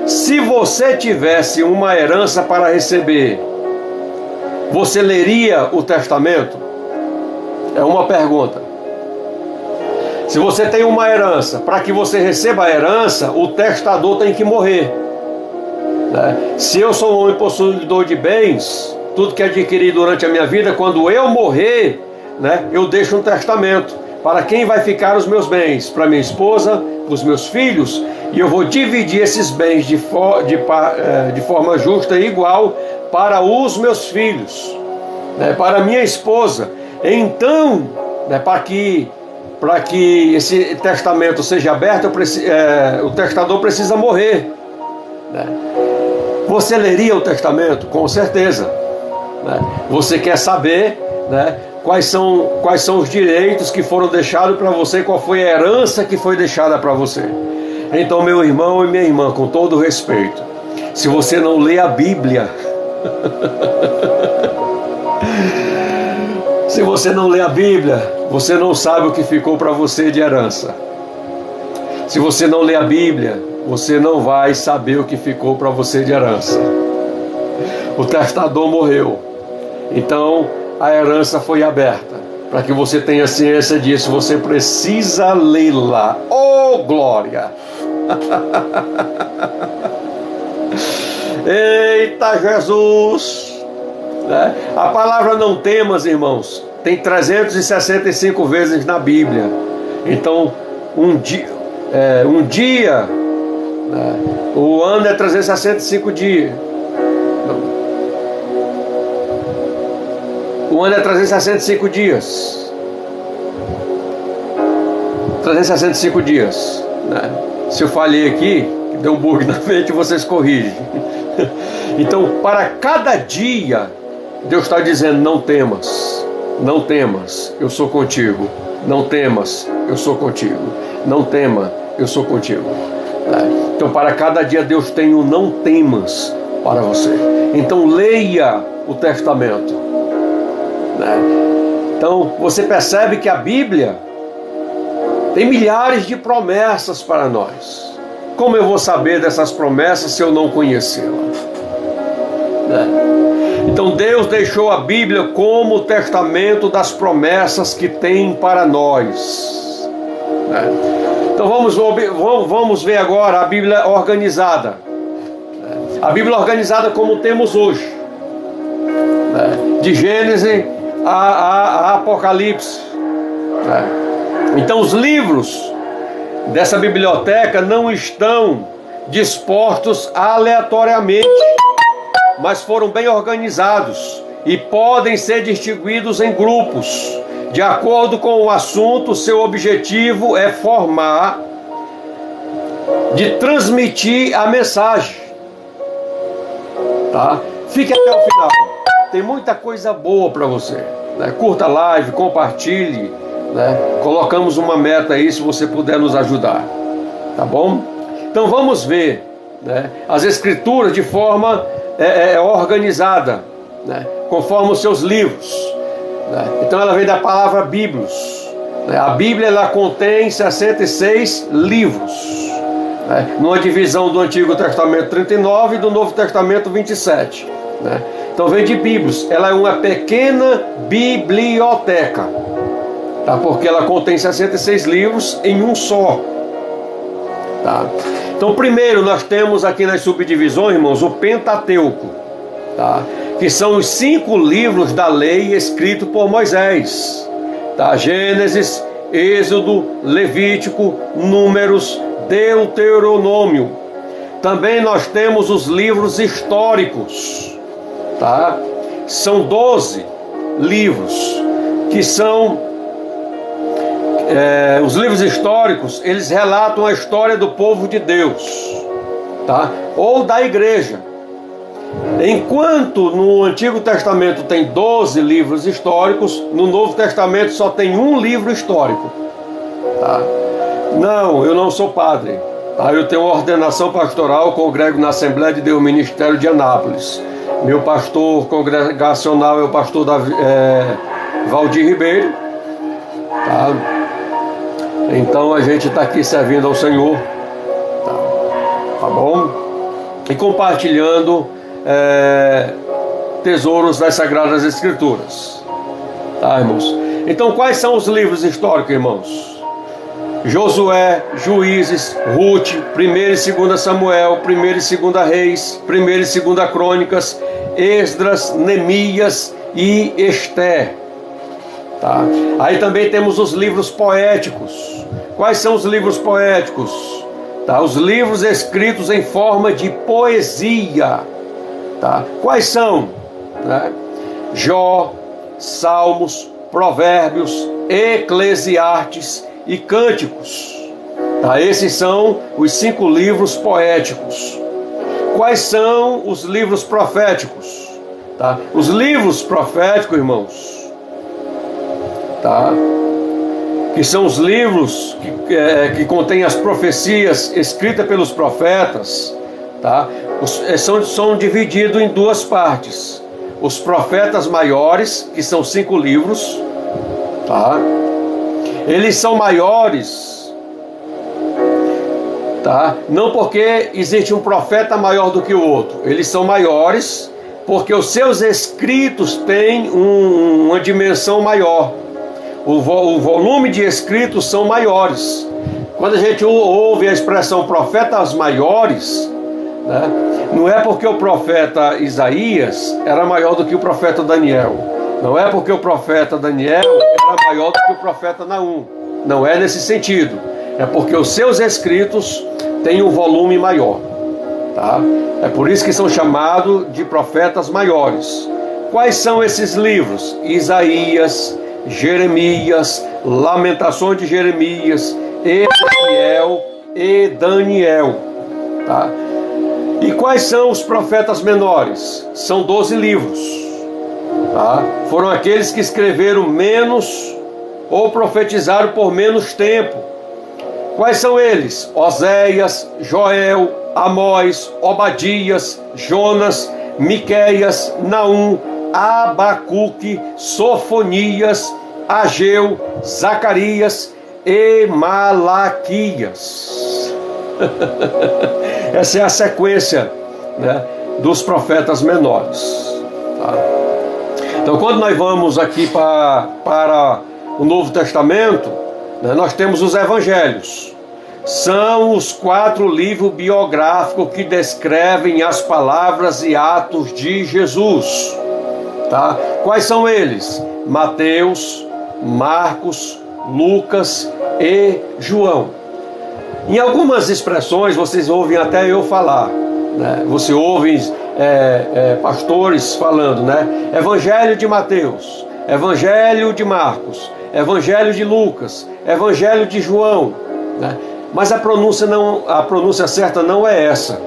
Se você tivesse uma herança para receber, você leria o Testamento? É uma pergunta. Se você tem uma herança, para que você receba a herança, o testador tem que morrer, né? Se eu sou um homem possuidor de bens, tudo que adquiri durante a minha vida, quando eu morrer, né, eu deixo um testamento. Para quem vai ficar os meus bens? Para minha esposa, para os meus filhos, e eu vou dividir esses bens de forma justa e igual para os meus filhos, né, para minha esposa. Então, né, para que esse testamento seja aberto, o testador precisa morrer, né? Você leria o testamento? Com certeza, né? Você quer saber, né, quais são os direitos que foram deixados para você, qual foi a herança que foi deixada para você. Então, meu irmão e minha irmã, com todo respeito, se você não lê a Bíblia, se você não lê a Bíblia, você não sabe o que ficou para você de herança. Se você não lê a Bíblia, você não vai saber o que ficou para você de herança. O testador morreu, então a herança foi aberta. Para que você tenha ciência disso, você precisa lê-la. Oh, glória! Eita Jesus! Né? A palavra não temas, irmãos, tem 365 vezes na Bíblia. Então, um dia, né? O ano é 365 dias. O ano é 365 dias. 365 dias, né? Se eu falhei aqui, deu um bug na mente, vocês corrigem. Então, para cada dia, Deus está dizendo: não temas, não temas, eu sou contigo. Não temas, eu sou contigo. Não tema, eu sou contigo. Então, para cada dia, Deus tem um não temas para você. Então, leia o Testamento. Então, você percebe que a Bíblia tem milhares de promessas para nós. Como eu vou saber dessas promessas se eu não conhecê-la? Então Deus deixou a Bíblia como o testamento das promessas que tem para nós. Então vamos ver agora a Bíblia organizada. A Bíblia organizada como temos hoje. De Gênesis a Apocalipse. Então os livros dessa biblioteca não estão dispostos aleatoriamente, mas foram bem organizados e podem ser distribuídos em grupos. De acordo com o assunto, seu objetivo é formar, de transmitir a mensagem. Tá? Fique até o final. Tem muita coisa boa para você. Curta a live, compartilhe. Colocamos uma meta aí, se você puder nos ajudar. Tá bom? Então vamos ver as Escrituras de forma organizada, conforme os seus livros. Então ela vem da palavra Bíblios. A Bíblia ela contém 66 livros, numa divisão do Antigo Testamento 39 e do Novo Testamento 27. Então vem de Bíblios. Ela é uma pequena biblioteca, porque ela contém 66 livros em um só. Então primeiro nós temos aqui nas subdivisões, irmãos, o Pentateuco, que são os 5 livros da lei escritos por Moisés. Gênesis, Êxodo, Levítico, Números, Deuteronômio. Também nós temos os livros históricos. São 12 livros, que são os livros históricos. Eles relatam a história do povo de Deus, ou da igreja. Enquanto no Antigo Testamento tem 12 livros históricos, no Novo Testamento só tem um livro histórico. Não, eu não sou padre. Eu tenho ordenação pastoral, congrego na Assembleia de Deus Ministério de Anápolis. Meu pastor congregacional é o pastor Valdir Ribeiro. Então a gente está aqui servindo ao Senhor. Tá bom? E compartilhando tesouros das Sagradas Escrituras. Irmãos? Então quais são os livros históricos, irmãos? Josué, Juízes, Ruth, 1 e 2 Samuel, 1 e 2 Reis, 1 e 2 Crônicas, Esdras, Neemias e Ester. Aí também temos os livros poéticos. Quais são os livros poéticos? Os livros escritos em forma de poesia. Quais são? Jó, Salmos, Provérbios, Eclesiastes e Cânticos. Esses são os 5 livros poéticos. Quais são os livros proféticos? Os livros proféticos, irmãos, que são os livros que contêm as profecias escritas pelos profetas, são divididos em 2 partes. Os profetas maiores, que são 5 livros, eles são maiores, não porque existe um profeta maior do que o outro. Eles são maiores porque os seus escritos têm uma dimensão maior. O volume de escritos são maiores. Quando a gente ouve a expressão profetas maiores, não é porque o profeta Isaías era maior do que o profeta Daniel. Não é porque o profeta Daniel era maior do que o profeta Naum. Não é nesse sentido. É porque os seus escritos têm um volume maior. É por isso que são chamados de profetas maiores. Quais são esses livros? Isaías, Jeremias, Lamentações de Jeremias, Ezequiel e Daniel. Tá? E quais são os profetas menores? São 12 livros. Tá? Foram aqueles que escreveram menos ou profetizaram por menos tempo. Quais são eles? Oséias, Joel, Amós, Obadias, Jonas, Miqueias, Naum, Abacuque, Sofonias, Ageu, Zacarias e Malaquias. Essa é a sequência, né, dos profetas menores. Tá? Então, quando nós vamos aqui para o Novo Testamento, né, nós temos os evangelhos. São os 4 livros biográficos que descrevem as palavras e atos de Jesus. Tá? Quais são eles? Mateus, Marcos, Lucas e João. Em algumas expressões vocês ouvem até eu falar, né? Você ouve pastores falando, né? Evangelho de Mateus, Evangelho de Marcos, Evangelho de Lucas, Evangelho de João, né? Mas a pronúncia certa não é essa,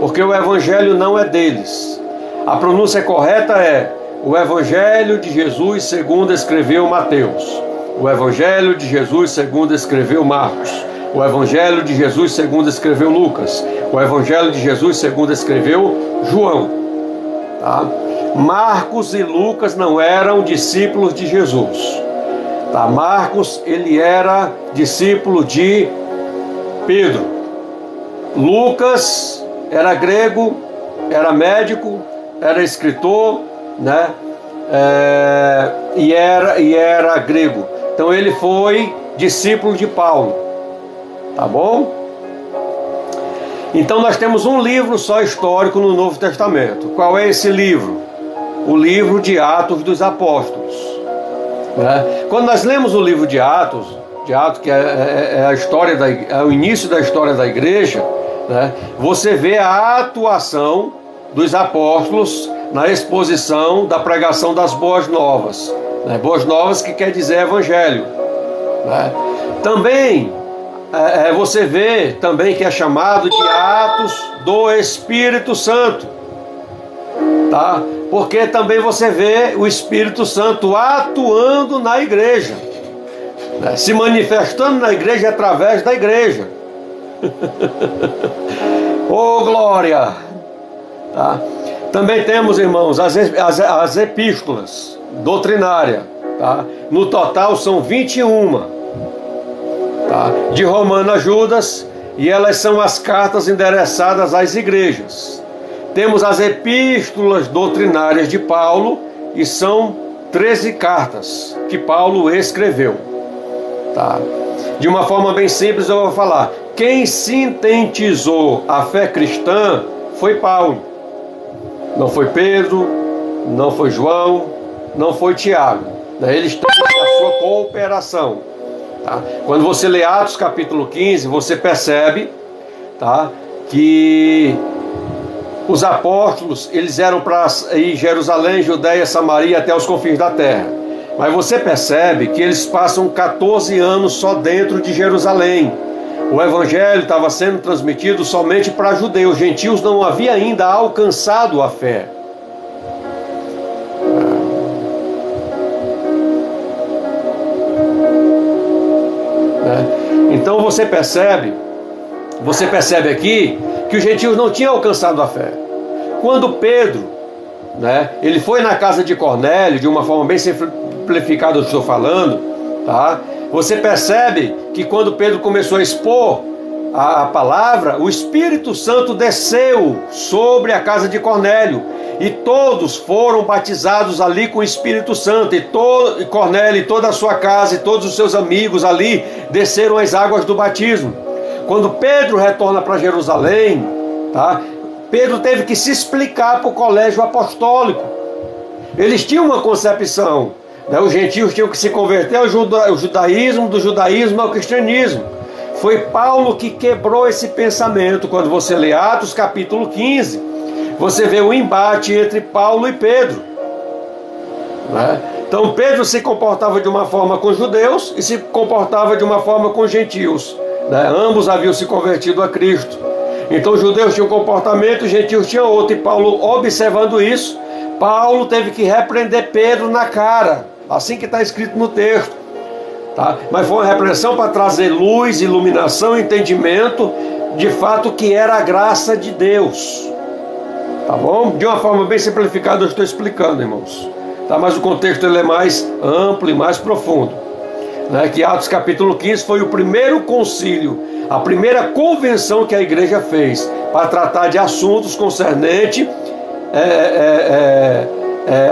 porque o Evangelho não é deles. A pronúncia correta é o Evangelho de Jesus segundo escreveu Mateus, o Evangelho de Jesus segundo escreveu Marcos, o Evangelho de Jesus segundo escreveu Lucas, o Evangelho de Jesus segundo escreveu João. Tá? Marcos e Lucas não eram discípulos de Jesus. Tá? Marcos, ele era discípulo de Pedro. Lucas era grego, era médico, era escritor, né? E era grego. Então ele foi discípulo de Paulo. Tá bom? Então nós temos um livro só histórico no Novo Testamento. Qual é esse livro? O livro de Atos dos Apóstolos. Né? Quando nós lemos o livro de Atos que é a história é o início da história da igreja, né? Você vê a atuação dos apóstolos na exposição da pregação das boas novas, né? Boas novas que quer dizer evangelho, né? Também você vê também que é chamado de Atos do Espírito Santo, tá? Porque também você vê o Espírito Santo atuando na igreja, né? Se manifestando na igreja através da igreja. Oh, glória! Tá? Também temos, irmãos, as epístolas doutrinárias, tá? No total são 21, tá? De Romano a Judas, e elas são as cartas endereçadas às igrejas. Temos as epístolas doutrinárias de Paulo, e são 13 cartas que Paulo escreveu, tá? De uma forma bem simples eu vou falar: quem sintetizou a fé cristã foi Paulo. Não foi Pedro, não foi João, não foi Tiago. Eles têm a sua cooperação. Tá? Quando você lê Atos capítulo 15, você percebe, tá, que os apóstolos, eles eram para ir Jerusalém, Judeia, Samaria, até os confins da terra. Mas você percebe que eles passam 14 anos só dentro de Jerusalém. O evangelho estava sendo transmitido somente para judeus. Gentios não haviam ainda alcançado a fé. Então você percebe aqui que os gentios não tinham alcançado a fé. Quando Pedro, né, ele foi na casa de Cornélio, de uma forma bem simplificada eu estou falando, tá? Você percebe que quando Pedro começou a expor a palavra, o Espírito Santo desceu sobre a casa de Cornélio, e todos foram batizados ali com o Espírito Santo, e Cornélio e toda a sua casa e todos os seus amigos ali desceram as águas do batismo. Quando Pedro retorna para Jerusalém, tá? Pedro teve que se explicar para o colégio apostólico. Eles tinham uma concepção, né? Os gentios tinham que se converter ao judaísmo, do judaísmo ao cristianismo. Foi Paulo que quebrou esse pensamento. Quando você lê Atos capítulo 15, você vê o embate entre Paulo e Pedro, né? Então Pedro se comportava de uma forma com os judeus e se comportava de uma forma com os gentios, né? Ambos haviam se convertido a Cristo. Então os judeus tinham um comportamento, os gentios tinham outro. E Paulo, observando isso, Paulo teve que repreender Pedro na cara, assim que está escrito no texto. Tá? Mas foi uma repreensão para trazer luz, iluminação, entendimento, de fato, que era a graça de Deus. Tá bom? De uma forma bem simplificada eu estou explicando, irmãos. Tá? Mas o contexto ele é mais amplo e mais profundo. Né? Que Atos capítulo 15 foi o primeiro concílio, a primeira convenção que a igreja fez para tratar de assuntos concernentes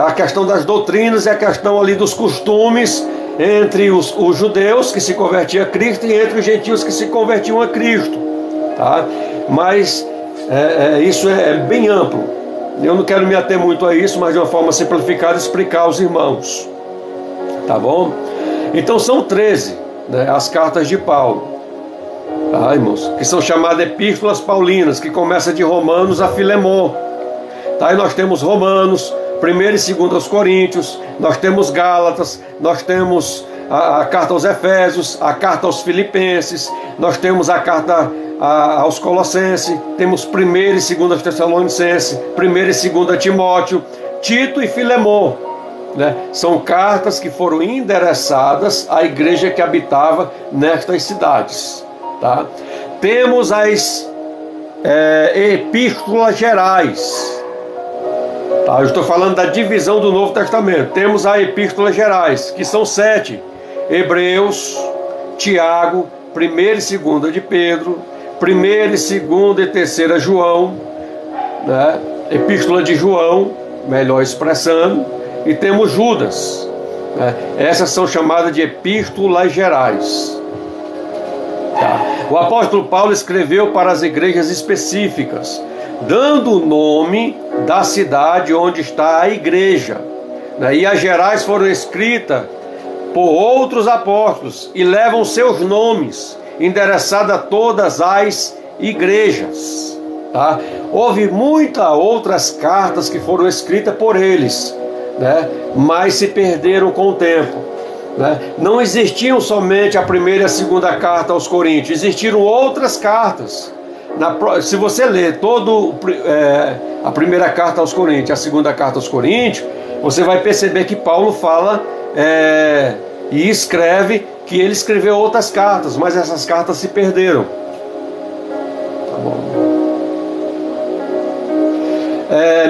a questão das doutrinas e a questão ali dos costumes entre os judeus que se convertiam a Cristo e entre os gentios que se convertiam a Cristo. Tá? Mas isso é bem amplo. Eu não quero me ater muito a isso, mas de uma forma simplificada explicar aos irmãos. Tá bom? Então são 13, né, as cartas de Paulo. Tá, irmãos? Que são chamadas epístolas paulinas, que começa de Romanos a Filemon. Tá? E nós temos Romanos, 1ª e 2ª aos Coríntios, nós temos Gálatas, nós temos a carta aos Efésios, a carta aos Filipenses, nós temos a carta aos Colossenses, temos 1ª e 2ª Tessalonicenses, 1ª e 2ª Timóteo, Tito e Filemon. Né? São cartas que foram endereçadas à igreja que habitava nestas cidades. Tá? Temos as epístolas gerais. Tá, eu estou falando da divisão do Novo Testamento. Temos as epístolas gerais, que são 7. Hebreus, Tiago, 1ª e 2ª de Pedro, 1ª e 2ª e 3ª João, né? Epístola de João, melhor expressando, e temos Judas. Né? Essas são chamadas de epístolas gerais. Tá? O apóstolo Paulo escreveu para as igrejas específicas, dando o nome da cidade onde está a igreja. Né? E as gerais foram escritas por outros apóstolos e levam seus nomes, endereçados a todas as igrejas. Tá? Houve muitas outras cartas que foram escritas por eles, né? Mas se perderam com o tempo. Né? Não existiam somente a 1ª e a 2ª carta aos Coríntios, existiram outras cartas. Se você ler a 1ª carta aos Coríntios, a 2ª carta aos Coríntios, você vai perceber que Paulo fala e escreve que ele escreveu outras cartas, mas essas cartas se perderam. Tá bom.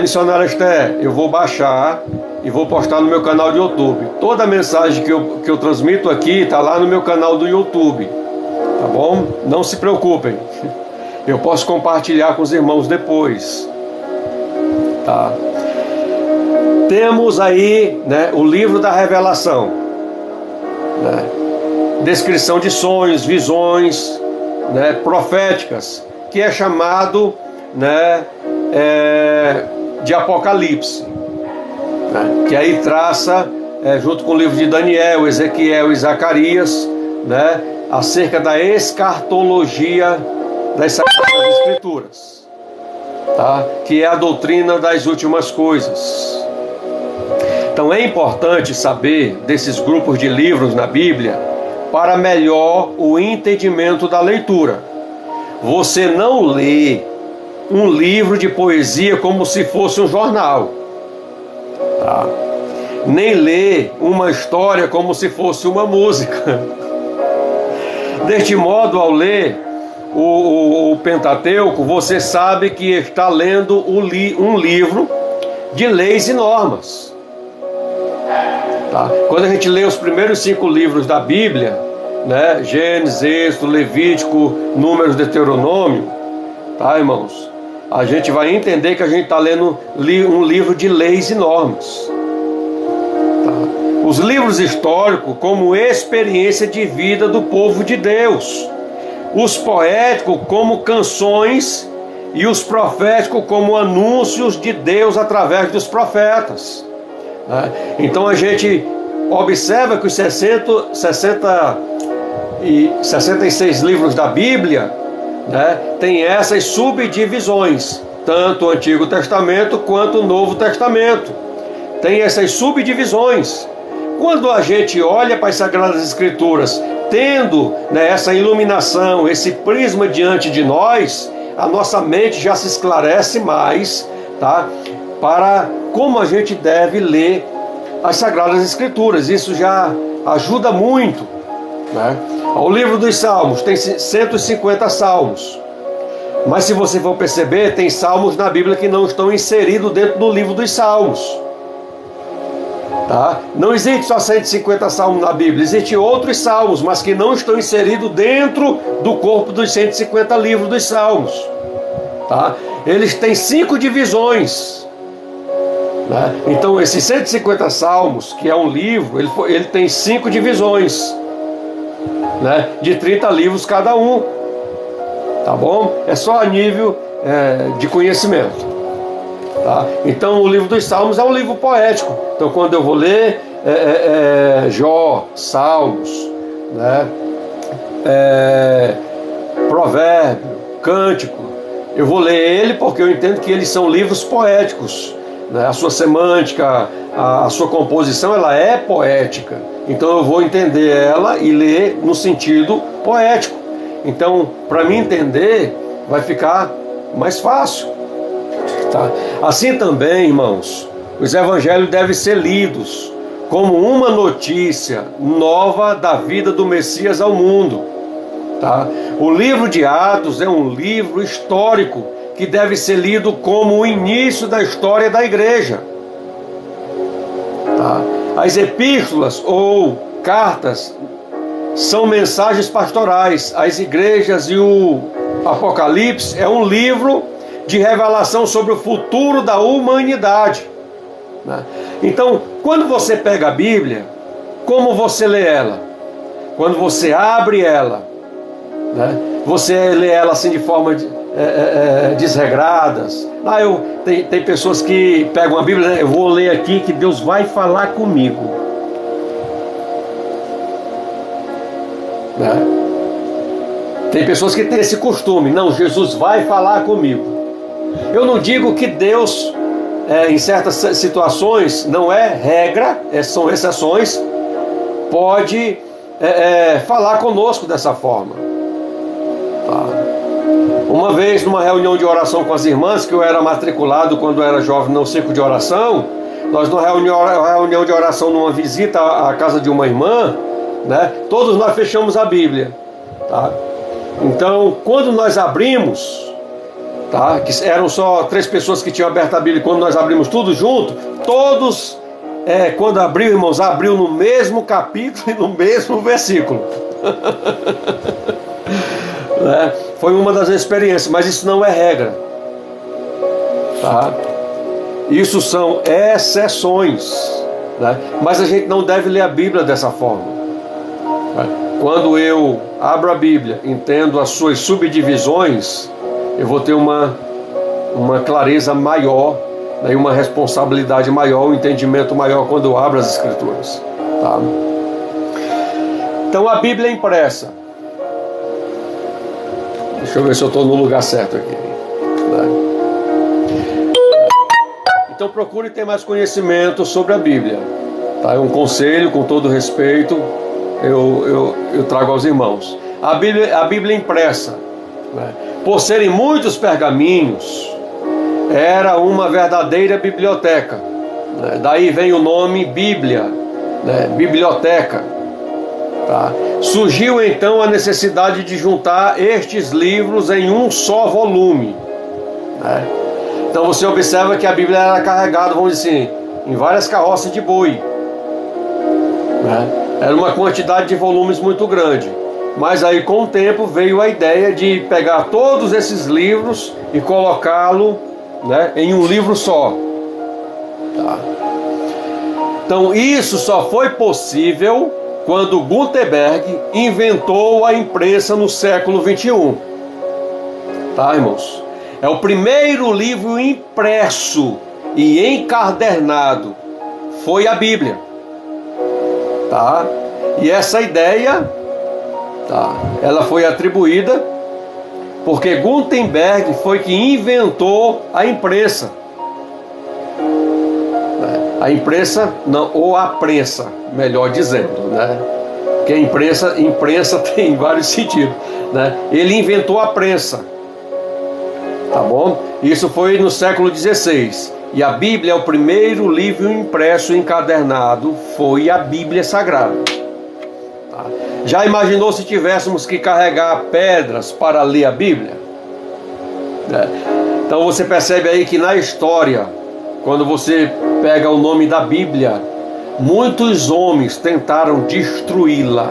Missionária Esther, eu vou baixar e vou postar no meu canal de YouTube. Toda a mensagem que eu transmito aqui está lá no meu canal do YouTube. Tá bom? Não se preocupem. Eu posso compartilhar com os irmãos depois. Tá? Temos aí, né, o livro da revelação. Né? Descrição de sonhos, visões, né, proféticas, que é chamado, né, de Apocalipse. Né? Que aí traça, junto com o livro de Daniel, Ezequiel e Zacarias, né, acerca da escatologia das Sagradas Escrituras, tá? Que é a doutrina das últimas coisas. Então é importante saber desses grupos de livros na Bíblia para melhor o entendimento da leitura. Você não lê um livro de poesia como se fosse um jornal, tá? Nem lê uma história como se fosse uma música. Deste modo, ao ler o Pentateuco, você sabe que está lendo um livro de leis e normas. Tá? Quando a gente lê os primeiros 5 livros da Bíblia, né, Gênesis, Êxodo, Levítico, Números, Deuteronômio, tá, irmãos? A gente vai entender que a gente está lendo um livro de leis e normas. Tá? Os livros históricos como experiência de vida do povo de Deus. Os poéticos como canções e os proféticos como anúncios de Deus através dos profetas. Então a gente observa que os 66 livros da Bíblia, né, tem essas subdivisões, tanto o Antigo Testamento quanto o Novo Testamento. Tem essas subdivisões. Quando a gente olha para as Sagradas Escrituras, tendo, né, essa iluminação, esse prisma diante de nós, a nossa mente já se esclarece mais, tá? Para como a gente deve ler as Sagradas Escrituras. Isso já ajuda muito, né? O livro dos Salmos tem 150 salmos. Mas se você for perceber, tem salmos na Bíblia que não estão inseridos dentro do livro dos Salmos. Tá? Não existe só 150 salmos na Bíblia, existem outros salmos, mas que não estão inseridos dentro do corpo dos 150 livros dos Salmos. Tá? Eles têm 5 divisões. Né? Então, esses 150 salmos, que é um livro, ele tem 5 divisões, né? De 30 livros cada um. Tá bom? É só a nível de conhecimento. Tá? Então, o livro dos Salmos é um livro poético. Então, quando eu vou ler Jó, Salmos, né? Provérbio, Cântico, eu vou ler ele porque eu entendo que eles são livros poéticos, né? A sua semântica, a sua composição, ela é poética. Então, eu vou entender ela e ler no sentido poético. Então, para mim entender, vai ficar mais fácil. Tá? Assim também, irmãos, os evangelhos devem ser lidos como uma notícia nova da vida do Messias ao mundo. Tá? O livro de Atos é um livro histórico que deve ser lido como o início da história da igreja. Tá? As epístolas ou cartas são mensagens pastorais. As igrejas e o Apocalipse é um livro de revelação sobre o futuro da humanidade. Né? Então, quando você pega a Bíblia, como você lê ela? Quando você abre ela, né? Você lê ela assim de forma desregradas. Tem pessoas que pegam a Bíblia, né? Eu vou ler aqui que Deus vai falar comigo. Né? Tem pessoas que têm esse costume. Não, Jesus vai falar comigo. Eu não digo que Deus, em certas situações, não é regra, são exceções, pode falar conosco dessa forma. Tá? Uma vez, numa reunião de oração com as irmãs, que eu era matriculado quando eu era jovem no círculo de oração, nós numa reunião de oração, numa visita à casa de uma irmã, né, todos nós fechamos a Bíblia. Tá? Então, quando nós abrimos, tá, que eram só 3 pessoas que tinham aberto a Bíblia, quando nós abrimos tudo junto, todos, quando abriu, irmãos, abriu no mesmo capítulo e no mesmo versículo. Né? Foi uma das experiências, mas isso não é regra. Tá? Isso são exceções. Né? Mas a gente não deve ler a Bíblia dessa forma. Quando eu abro a Bíblia, entendo as suas subdivisões, eu vou ter uma clareza maior, né, uma responsabilidade maior, um entendimento maior quando eu abro as Escrituras. Tá? Então a Bíblia é impressa. Deixa eu ver se eu estou no lugar certo aqui. Né? Então procure ter mais conhecimento sobre a Bíblia. Tá? É um conselho, com todo respeito, eu trago aos irmãos. A Bíblia é impressa, né? Por serem muitos pergaminhos, era uma verdadeira biblioteca. Né? Daí vem o nome Bíblia, né? Biblioteca. Tá? Surgiu então a necessidade de juntar estes livros em um só volume. Né? Então você observa que a Bíblia era carregada, vamos dizer assim, em várias carroças de boi. Né? Era uma quantidade de volumes muito grande. Mas aí com o tempo veio a ideia de pegar todos esses livros e colocá-lo, né, em um livro só. Tá? Então isso só foi possível quando Gutenberg inventou a imprensa no século 21. Tá, irmãos? É o primeiro livro impresso e encadernado. Foi a Bíblia. Tá? E essa ideia, tá, ela foi atribuída porque Gutenberg foi que inventou a imprensa. A imprensa, não, ou a prensa, melhor dizendo, né? Porque a imprensa tem vários sentidos, né? Ele inventou a prensa. Tá bom? Isso foi no século XVI. E a Bíblia é o primeiro livro impresso encadernado, foi a Bíblia Sagrada. Tá? Já imaginou se tivéssemos que carregar pedras para ler a Bíblia? Então você percebe aí que na história, quando você pega o nome da Bíblia, muitos homens tentaram destruí-la.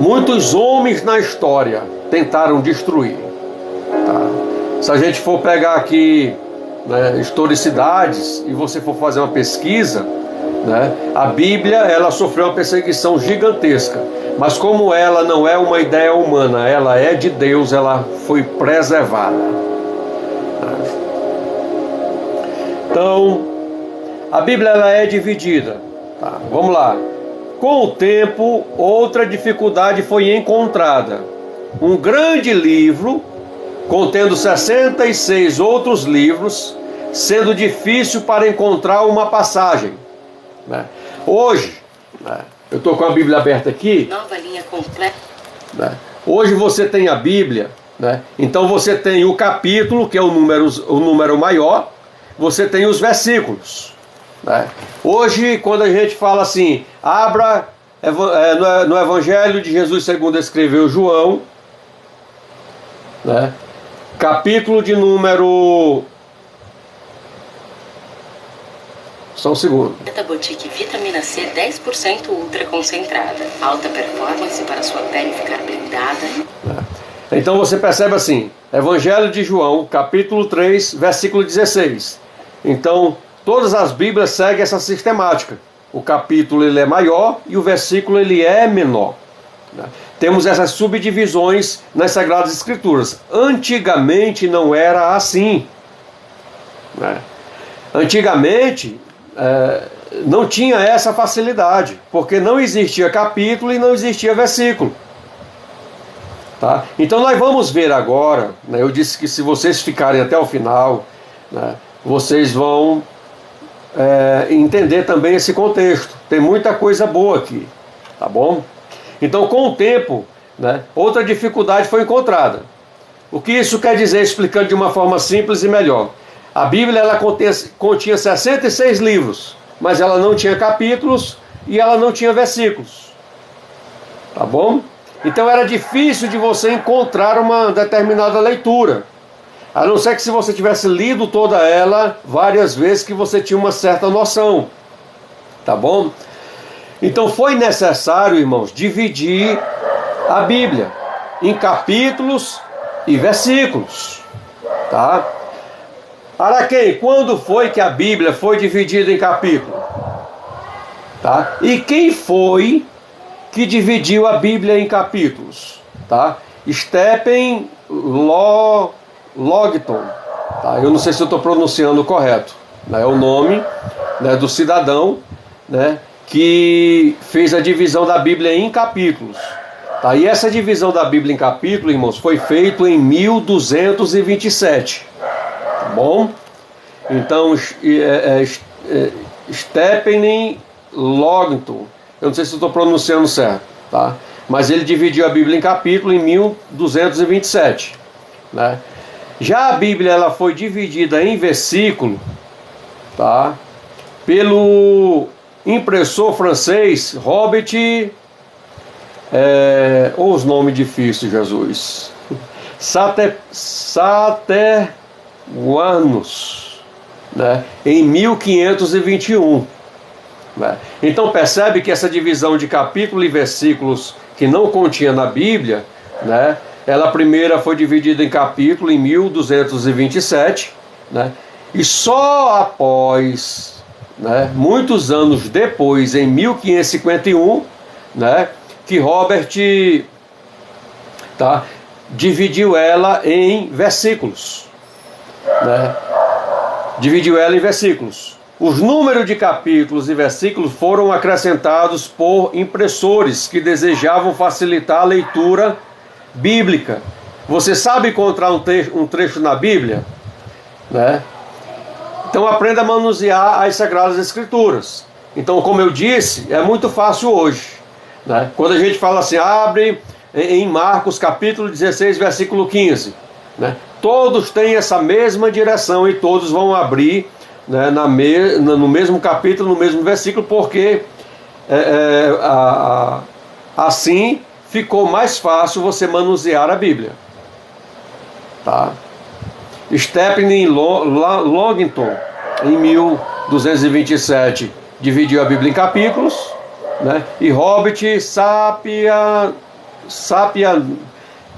Muitos homens na história tentaram destruir. Tá? Se a gente for pegar aqui, historicidades, e você for fazer uma pesquisa, a Bíblia, ela sofreu uma perseguição gigantesca, mas como ela não é uma ideia humana, ela é de Deus, ela foi preservada. Então, a Bíblia, ela é dividida. Tá? Vamos lá. Com o tempo, outra dificuldade foi encontrada. Um grande livro, contendo 66 outros livros, sendo difícil para encontrar uma passagem. Hoje, eu estou com a Bíblia aberta aqui. Nova linha completa. Hoje você tem a Bíblia, então você tem o capítulo, que é o número maior, você tem os versículos. Hoje, quando a gente fala assim, abra no Evangelho de Jesus segundo escreveu João, capítulo de número... Só um segundo. Boutique Vitamina C 10% ultra concentrada. Alta performance para sua pele ficar blindada. Então você percebe assim, Evangelho de João, capítulo 3, versículo 16. Então, todas as Bíblias seguem essa sistemática. O capítulo ele é maior e o versículo ele é menor. Temos essas subdivisões nas Sagradas Escrituras. Antigamente não era assim. Antigamente não tinha essa facilidade, porque não existia capítulo e não existia versículo. Tá? Então nós vamos ver agora, eu disse que se vocês ficarem até o final, vocês vão entender também esse contexto. Tem muita coisa boa aqui, tá bom? Então, com o tempo, outra dificuldade foi encontrada. O que isso quer dizer, explicando de uma forma simples e melhor? A Bíblia ela continha 66 livros, mas ela não tinha capítulos e ela não tinha versículos. Tá bom? Então era difícil de você encontrar uma determinada leitura. A não ser que se você tivesse lido toda ela várias vezes que você tinha uma certa noção. Tá bom? Então foi necessário, irmãos, dividir a Bíblia em capítulos e versículos. Tá? Araquém, quando foi que a Bíblia foi dividida em capítulos? Tá? E quem foi que dividiu a Bíblia em capítulos? Tá? Stephen Logton. Tá? Eu não sei se eu estou pronunciando correto. É o nome do cidadão que fez a divisão da Bíblia em capítulos. Tá? E essa divisão da Bíblia em capítulos, irmãos, foi feita em 1227. Tá bom? Então, Stephen Logton, eu não sei se eu estou pronunciando certo, tá? Mas ele dividiu a Bíblia em capítulo em 1227. Já a Bíblia ela foi dividida em versículo, tá? Pelo impressor francês Robert, os nomes difíceis, Jesus, Saterguanus, em 1521. Então percebe que essa divisão de capítulo e versículos que não continha na Bíblia, ela primeira foi dividida em capítulo em 1227, e só após, muitos anos depois, em 1551, que Robert dividiu ela em versículos. Dividiu ela em versículos. Os números de capítulos e versículos foram acrescentados por impressores que desejavam facilitar a leitura bíblica. Você sabe encontrar um trecho na Bíblia? Então aprenda a manusear as Sagradas Escrituras. Então, como eu disse, é muito fácil hoje. Quando a gente fala assim, abre em Marcos capítulo 16, versículo 15. né? Todos têm essa mesma direção e todos vão abrir, né, no mesmo capítulo, no mesmo versículo, porque assim ficou mais fácil você manusear a Bíblia. Tá? Stephen Longington, em 1227, dividiu a Bíblia em capítulos, né? E Robert Sapia,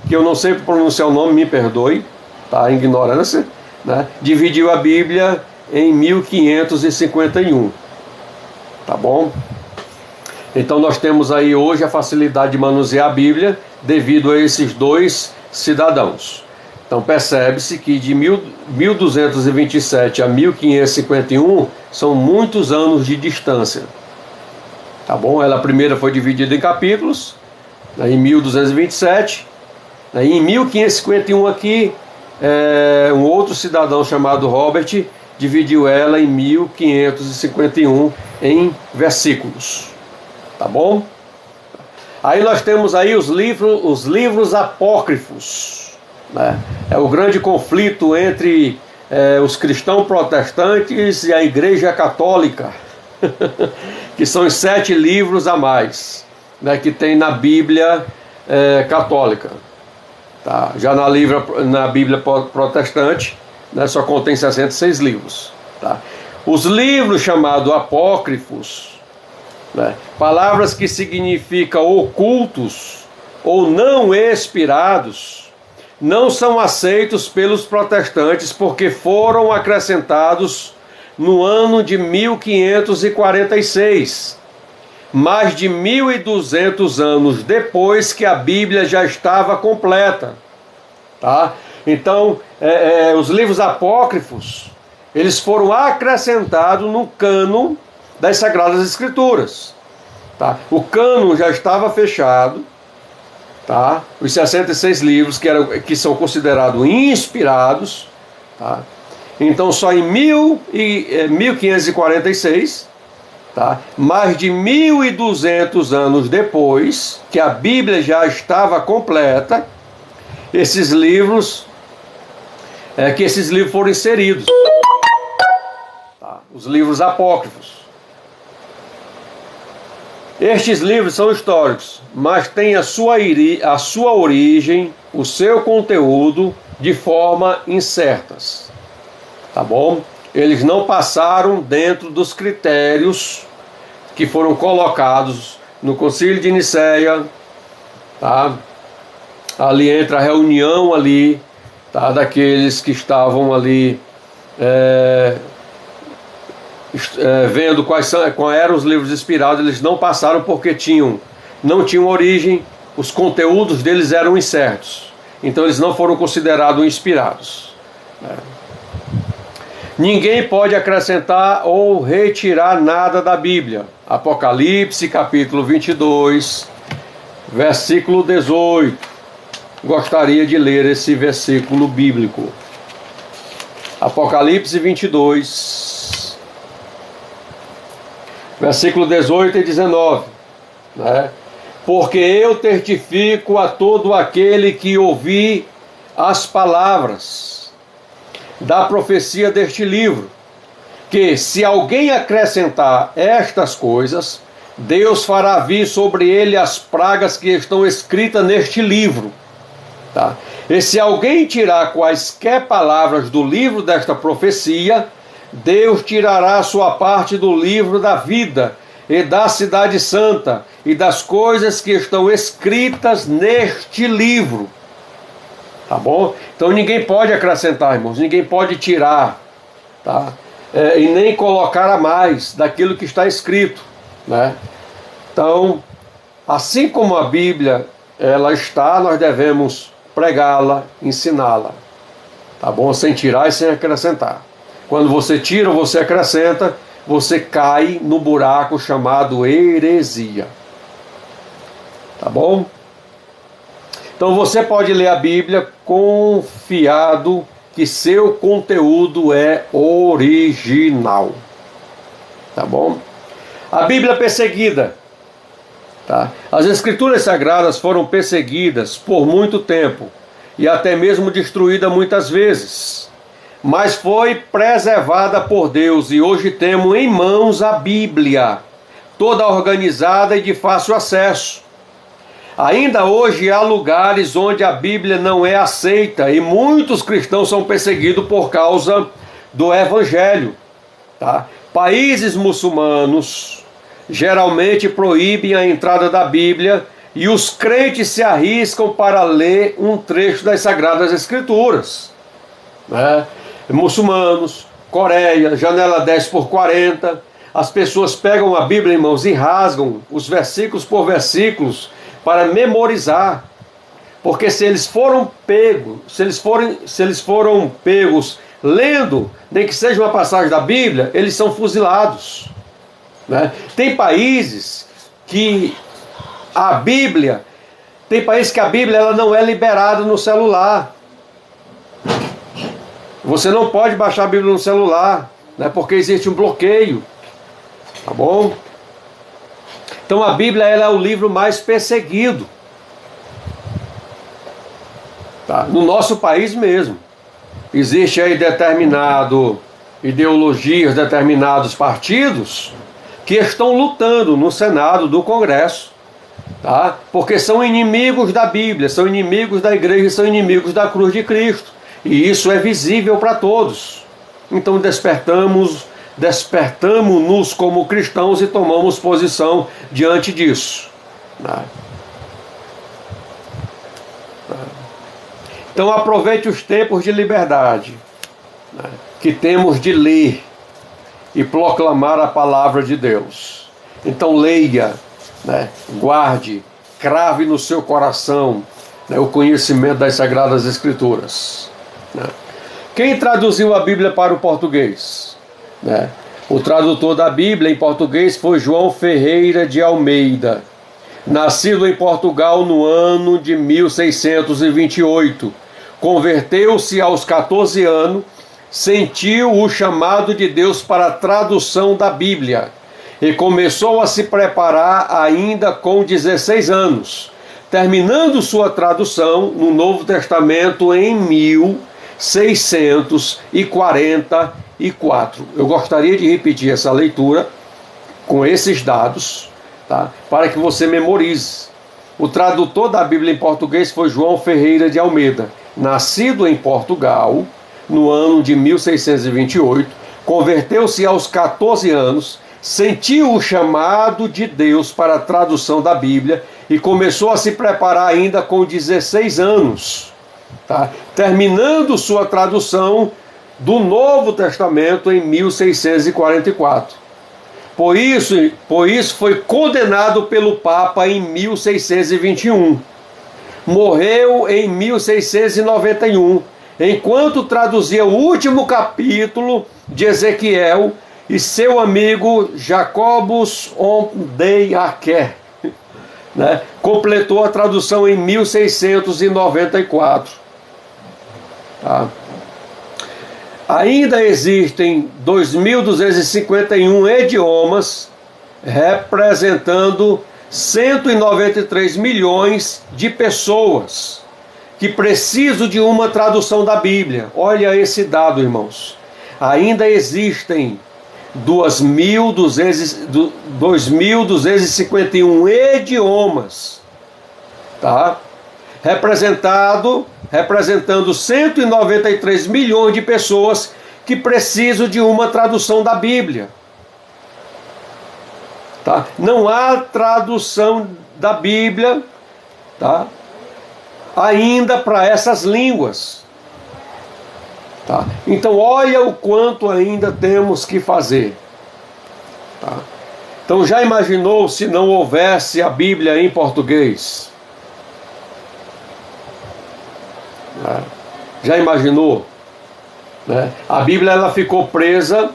que eu não sei pronunciar o nome, me perdoe, tá? Ignorância, né? Dividiu a Bíblia em 1551. Tá bom? Então nós temos aí hoje a facilidade de manusear a Bíblia devido a esses dois cidadãos. Então percebe-se que de 1227 a 1551 são muitos anos de distância. Tá bom? Ela primeira foi dividida em capítulos, né, em 1227. Né, em 1551 aqui, um outro cidadão chamado Robert dividiu ela em 1551 em versículos. Tá bom? Aí nós temos aí os livros apócrifos. Né? É o grande conflito entre os cristãos protestantes e a Igreja Católica, que são os 7 livros a mais, né, que tem na Bíblia católica. Tá? Já na Bíblia protestante, né, só contém 66 livros. Tá? Os livros chamados apócrifos, né, palavras que significam ocultos ou não expirados, não são aceitos pelos protestantes porque foram acrescentados no ano de 1546, mais de 1200 anos depois que a Bíblia já estava completa. Tá? Então, os livros apócrifos, eles foram acrescentados no cânon das Sagradas Escrituras. Tá? O cânon já estava fechado. Tá? Os 66 livros que são considerados inspirados, tá? Então só em 1546, tá? Mais de 1200 anos depois que a Bíblia já estava completa, esses livros foram inseridos, tá? Os livros apócrifos. Estes livros são históricos, mas têm a sua origem, o seu conteúdo, de forma incertas. Tá bom? Eles não passaram dentro dos critérios que foram colocados no Concílio de Nicéia, tá? Ali entra a reunião ali, tá? Daqueles que estavam ali vendo quais eram os livros inspirados. Eles não passaram porque não tinham origem, os conteúdos deles eram incertos, então eles não foram considerados inspirados. Ninguém pode acrescentar ou retirar nada da Bíblia. Apocalipse capítulo 22, versículo 18. Gostaria de ler esse versículo bíblico. Apocalipse 22, versículo 18 e 19, né? Porque eu testifico a todo aquele que ouvir as palavras da profecia deste livro, que se alguém acrescentar estas coisas, Deus fará vir sobre ele as pragas que estão escritas neste livro. Tá? E se alguém tirar quaisquer palavras do livro desta profecia, Deus tirará a sua parte do livro da vida e da cidade santa e das coisas que estão escritas neste livro. Tá bom? Então ninguém pode acrescentar, irmãos, ninguém pode tirar, tá? E nem colocar a mais daquilo que está escrito, né? Então, assim como a Bíblia ela está, nós devemos pregá-la, ensiná-la, tá bom? Sem tirar e sem acrescentar. Quando você tira ou você acrescenta, você cai no buraco chamado heresia. Tá bom? Então você pode ler a Bíblia confiado que seu conteúdo é original. Tá bom? A Bíblia perseguida. Tá? As Escrituras Sagradas foram perseguidas por muito tempo e até mesmo destruída muitas vezes, mas foi preservada por Deus e hoje temos em mãos a Bíblia, toda organizada e de fácil acesso. Ainda hoje há lugares onde a Bíblia não é aceita e muitos cristãos são perseguidos por causa do Evangelho. Tá? Países muçulmanos geralmente proíbem a entrada da Bíblia e os crentes se arriscam para ler um trecho das Sagradas Escrituras. Né? Muçulmanos, Coreia, janela 10x40, as pessoas pegam a Bíblia, irmãos, e rasgam os versículos por versículos para memorizar. Porque se eles foram pegos lendo, nem que seja uma passagem da Bíblia, eles são fuzilados. Né? Tem países que a Bíblia ela não é liberada no celular. Você não pode baixar a Bíblia no celular, né? Porque existe um bloqueio. Tá bom? Então a Bíblia ela é o livro mais perseguido. Tá? No nosso país mesmo. Existe aí ideologias, determinados partidos que estão lutando no Senado do Congresso, tá? Porque são inimigos da Bíblia, são inimigos da igreja, são inimigos da cruz de Cristo. E isso é visível para todos. Então despertamos-nos como cristãos e tomamos posição diante disso. Então aproveite os tempos de liberdade que temos de ler e proclamar a palavra de Deus. Então leia, guarde, crave no seu coração o conhecimento das Sagradas Escrituras. Quem traduziu a Bíblia para o português? O tradutor da Bíblia em português foi João Ferreira de Almeida, nascido em Portugal no ano de 1628. Converteu-se aos 14 anos, sentiu o chamado de Deus para a tradução da Bíblia e começou a se preparar ainda com 16 anos, terminando sua tradução no Novo Testamento em 1644. Eu gostaria de repetir essa leitura com esses dados, tá? Para que você memorize. O tradutor da Bíblia em português foi João Ferreira de Almeida, nascido em Portugal no ano de 1628, converteu-se aos 14 anos, sentiu o chamado de Deus para a tradução da Bíblia e começou a se preparar ainda com 16 anos, tá? Terminando sua tradução do Novo Testamento em 1644. Por isso foi condenado pelo Papa em 1621. Morreu em 1691, enquanto traduzia o último capítulo de Ezequiel, e seu amigo Jacobus Ondeaker, completou a tradução em 1694. Tá? Ainda existem 2.251 idiomas, representando 193 milhões de pessoas que precisam de uma tradução da Bíblia. Olha esse dado, irmãos. Ainda existem 2.251 idiomas, tá? Representando 193 milhões de pessoas que precisam de uma tradução da Bíblia. Tá? Não há tradução da Bíblia, tá? Ainda para essas línguas. Tá? Então olha o quanto ainda temos que fazer. Tá? Então já imaginou se não houvesse a Bíblia em português? Já imaginou? A Bíblia ela ficou presa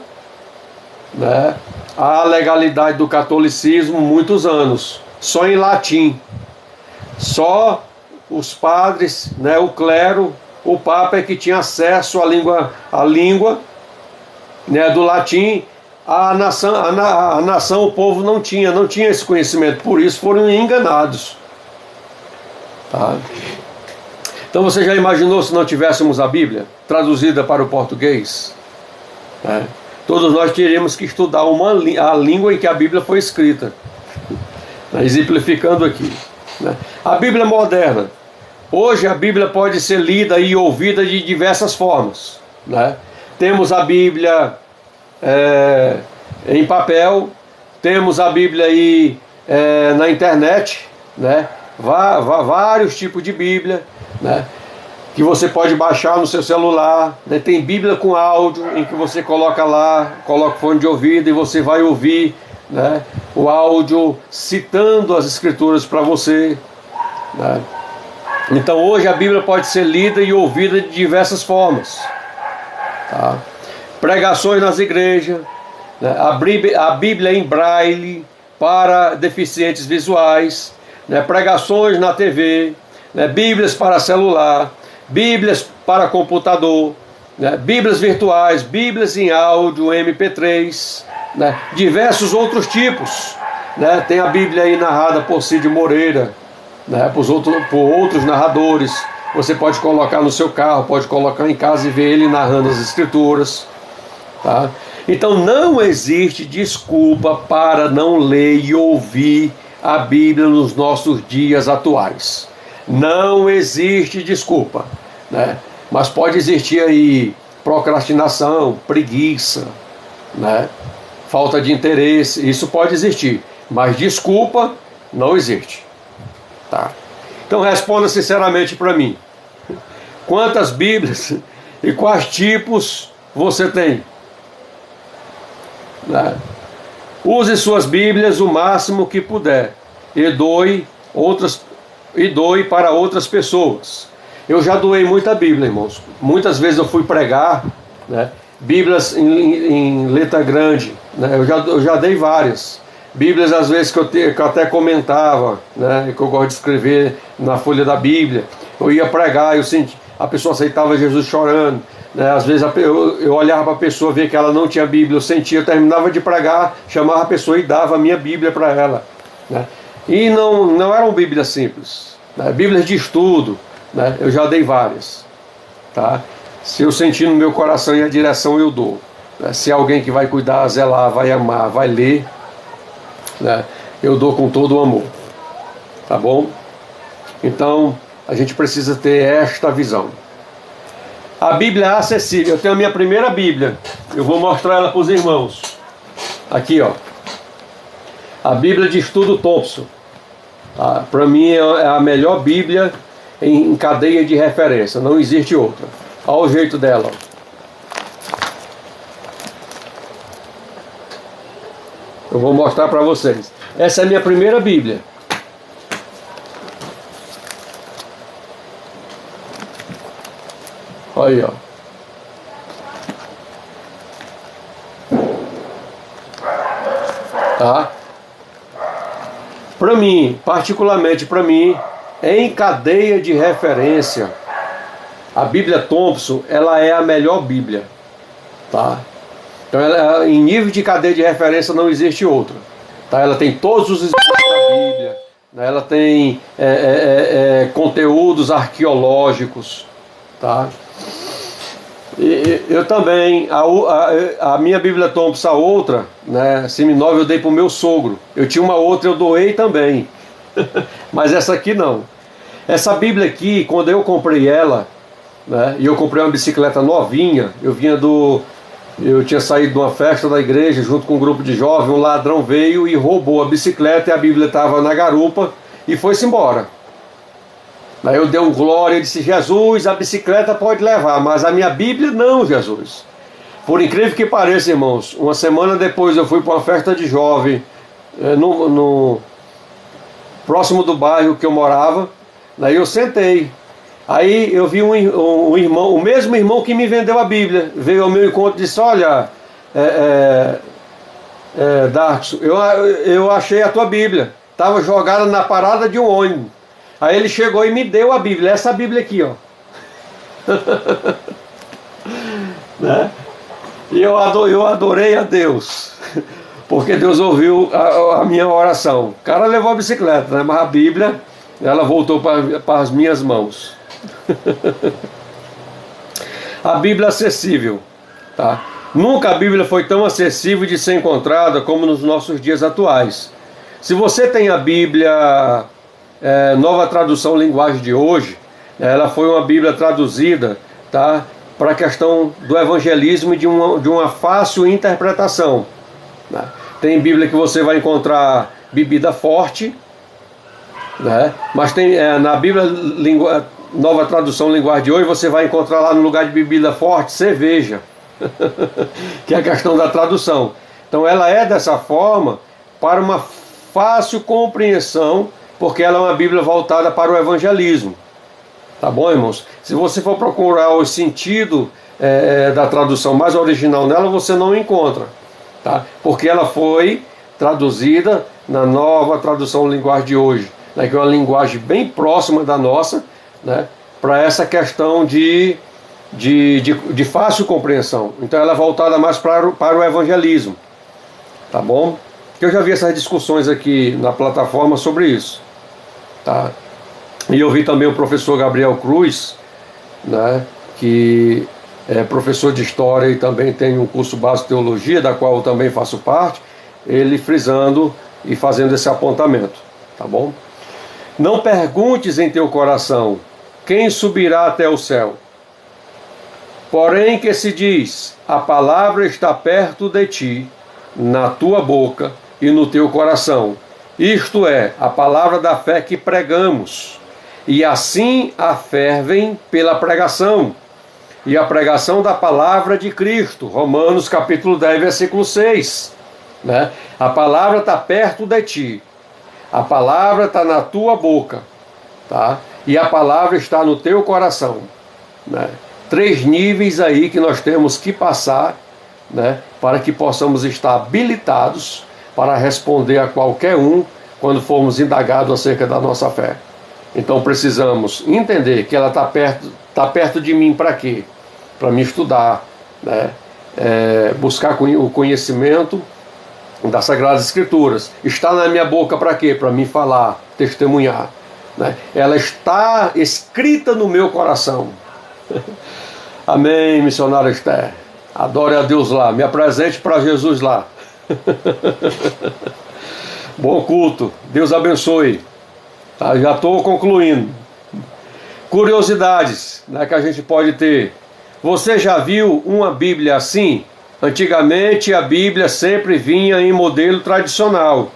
à legalidade do catolicismo muitos anos, só em latim. Só os padres, o clero, o Papa é que tinha acesso à língua do latim. A nação, o povo não tinha esse conhecimento, por isso foram enganados. Tá? Então você já imaginou se não tivéssemos a Bíblia traduzida para o português? Todos nós teríamos que estudar a língua em que a Bíblia foi escrita. Exemplificando aqui. A Bíblia moderna. Hoje a Bíblia pode ser lida e ouvida de diversas formas. Temos a Bíblia em papel, temos a Bíblia aí na internet, vários tipos de Bíblia, que você pode baixar no seu celular. Tem Bíblia com áudio, em que você coloca lá, coloca o fone de ouvido e você vai ouvir o áudio citando as escrituras para você. Então hoje a Bíblia pode ser lida e ouvida de diversas formas. Pregações nas igrejas, a Bíblia em braille para deficientes visuais, pregações na TV, Bíblias para celular, Bíblias para computador, Bíblias virtuais, Bíblias em áudio, MP3, diversos outros tipos. Tem a Bíblia aí narrada por Cid Moreira, por outros narradores. Você pode colocar no seu carro, pode colocar em casa e ver ele narrando as escrituras. Então não existe desculpa para não ler e ouvir a Bíblia nos nossos dias atuais. Não existe desculpa, mas pode existir aí procrastinação, preguiça, falta de interesse. Isso pode existir, mas desculpa não existe. Então responda sinceramente para mim: quantas Bíblias e quais tipos você tem? Use suas Bíblias o máximo que puder e doe para outras pessoas. Eu já doei muita Bíblia, irmãos. Muitas vezes eu fui pregar, Bíblias em letra grande, eu já dei várias Bíblias, às vezes que eu até comentava, que eu gosto de escrever na folha da Bíblia. Eu ia pregar, a pessoa aceitava Jesus chorando, às vezes eu olhava para a pessoa, via que ela não tinha Bíblia, eu terminava de pregar, chamava a pessoa e dava a minha Bíblia para ela, e não eram Bíblias simples, Bíblias de estudo, eu já dei várias, se eu sentir no meu coração e a direção, eu dou. Se alguém que vai cuidar, zelar, vai amar, vai ler, eu dou com todo o amor. Tá bom? Então a gente precisa ter esta visão. A Bíblia é acessível. Eu tenho a minha primeira Bíblia, eu vou mostrar ela para os irmãos. Aqui, ó, a Bíblia de Estudo Thompson. Para mim é a melhor Bíblia em cadeia de referência, não existe outra. Olha o jeito dela, ó. Eu vou mostrar para vocês. Essa é a minha primeira Bíblia. Olha aí, ó. Para mim, particularmente para mim, em cadeia de referência, a Bíblia Thompson, ela é a melhor Bíblia. Então, ela, em nível de cadeia de referência, não existe outra. Ela tem todos os escritos da Bíblia, ela tem conteúdos arqueológicos. E eu também, a minha Bíblia Thompson, a outra, seminova, eu dei para o meu sogro. Eu tinha uma outra, eu doei também. Mas essa aqui não. Essa Bíblia aqui, quando eu comprei ela, e eu comprei uma bicicleta novinha, eu tinha saído de uma festa da igreja junto com um grupo de jovens, um ladrão veio e roubou a bicicleta e a Bíblia estava na garupa e foi-se embora. Aí eu dei um glória e disse: Jesus, a bicicleta pode levar, mas a minha Bíblia não, Jesus. Por incrível que pareça, irmãos, uma semana depois eu fui para uma festa de jovem próximo do bairro que eu morava. Daí eu sentei. Aí eu vi um irmão, o mesmo irmão que me vendeu a Bíblia, veio ao meu encontro e disse: olha, Darkson, eu achei a tua Bíblia, estava jogada na parada de um ônibus. Aí ele chegou e me deu a Bíblia, essa Bíblia aqui, ó. E eu adorei a Deus, porque Deus ouviu a minha oração. O cara levou a bicicleta, mas a Bíblia, ela voltou para as minhas mãos. A Bíblia é acessível, tá? Nunca a Bíblia foi tão acessível de ser encontrada como nos nossos dias atuais. Se você tem a Bíblia Nova Tradução Linguagem de Hoje, ela foi uma Bíblia traduzida, tá, para a questão do evangelismo e de uma fácil interpretação, né? Tem Bíblia que você vai encontrar bebida forte, né? Mas tem na Bíblia Nova Tradução Linguagem de Hoje, você vai encontrar lá no lugar de bebida forte, cerveja. Que é a questão da tradução. Então ela é dessa forma para uma fácil compreensão, porque ela é uma Bíblia voltada para o evangelismo. Tá bom, irmãos? Se você for procurar o sentido da tradução mais original nela, você não encontra, tá? Porque ela foi traduzida na Nova Tradução Linguagem de Hoje, né? Que é uma linguagem bem próxima da nossa, né? Para essa questão de fácil compreensão. Então ela é voltada mais para o evangelismo, tá bom? Eu já vi essas discussões aqui na plataforma sobre isso, tá? E eu vi também o professor Gabriel Cruz, né, que é professor de História e também tem um curso básico de Teologia, da qual eu também faço parte, ele frisando e fazendo esse apontamento, tá bom? Não perguntes em teu coração, quem subirá até o céu? Porém que se diz, a palavra está perto de ti, na tua boca e no teu coração. Isto é, a palavra da fé que pregamos. E assim a fé vem pela pregação. E a pregação da palavra de Cristo. Romanos capítulo 10, versículo 6. Né? A palavra está perto de ti. A palavra está na tua boca. Tá? E a palavra está no teu coração. Né? 3 níveis aí que nós temos que passar, né, para que possamos estar habilitados para responder a qualquer um quando formos indagados acerca da nossa fé. Então precisamos entender que ela está perto de mim para quê? Para me estudar, né, buscar o conhecimento das Sagradas Escrituras. Está na minha boca para quê? Para me falar, testemunhar. Né? Ela está escrita no meu coração. Amém, missionário Esther. Adore a Deus lá. Me apresente para Jesus lá. Bom culto. Deus abençoe. Tá, já estou concluindo. Curiosidades, né, que a gente pode ter. Você já viu uma Bíblia assim? Antigamente a Bíblia sempre vinha em modelo tradicional,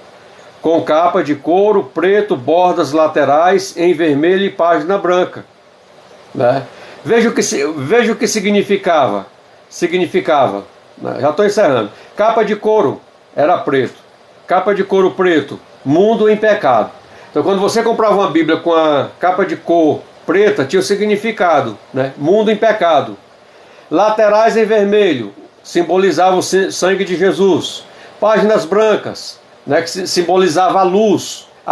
com capa de couro preto, bordas laterais em vermelho e página branca. Né? Veja o que significava. Né? Já estou encerrando. Capa de couro era preto. Capa de couro preto, mundo em pecado. Então quando você comprava uma Bíblia com a capa de cor preta, tinha o significado, né? Mundo em pecado. Laterais em vermelho, simbolizava o sangue de Jesus. Páginas brancas, né? Que simbolizava a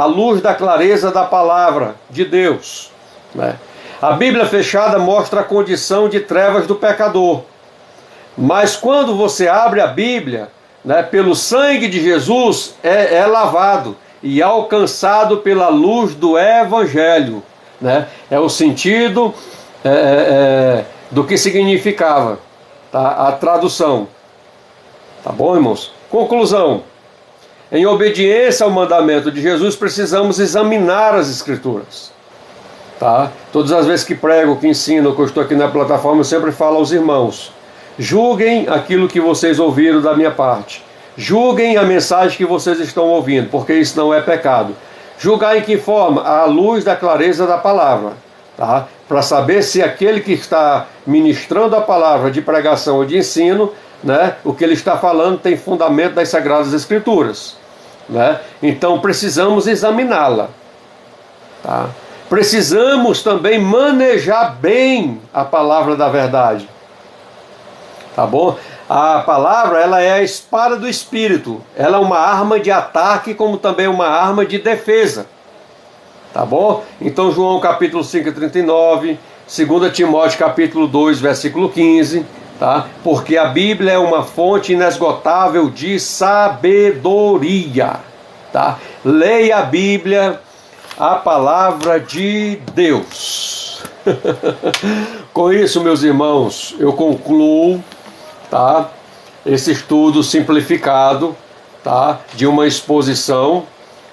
luz da clareza da palavra de Deus, né? A Bíblia fechada mostra a condição de trevas do pecador. Mas quando você abre a Bíblia, né, pelo sangue de Jesus, é lavado e alcançado pela luz do Evangelho. Né? É o sentido do que significava, tá? A tradução. Tá bom, irmãos? Conclusão. Em obediência ao mandamento de Jesus, precisamos examinar as Escrituras. Tá? Todas as vezes que prego, que ensino, que eu estou aqui na plataforma, eu sempre falo aos irmãos: julguem aquilo que vocês ouviram da minha parte. Julguem a mensagem que vocês estão ouvindo, porque isso não é pecado. Julgar em que forma? À luz da clareza da palavra. Tá? Para saber se aquele que está ministrando a palavra de pregação ou de ensino, né, o que ele está falando tem fundamento das Sagradas Escrituras. Né? Então precisamos examiná-la. Tá? Precisamos também manejar bem a palavra da verdade. Tá bom? A palavra, ela é a espada do Espírito. Ela é uma arma de ataque, como também uma arma de defesa. Tá bom? Então João capítulo 5, 39, 2 Timóteo capítulo 2, versículo 15, tá? Porque a Bíblia é uma fonte inesgotável de sabedoria. Tá? Leia a Bíblia, a palavra de Deus. Com isso, meus irmãos, eu concluo, tá, esse estudo simplificado, tá, de uma exposição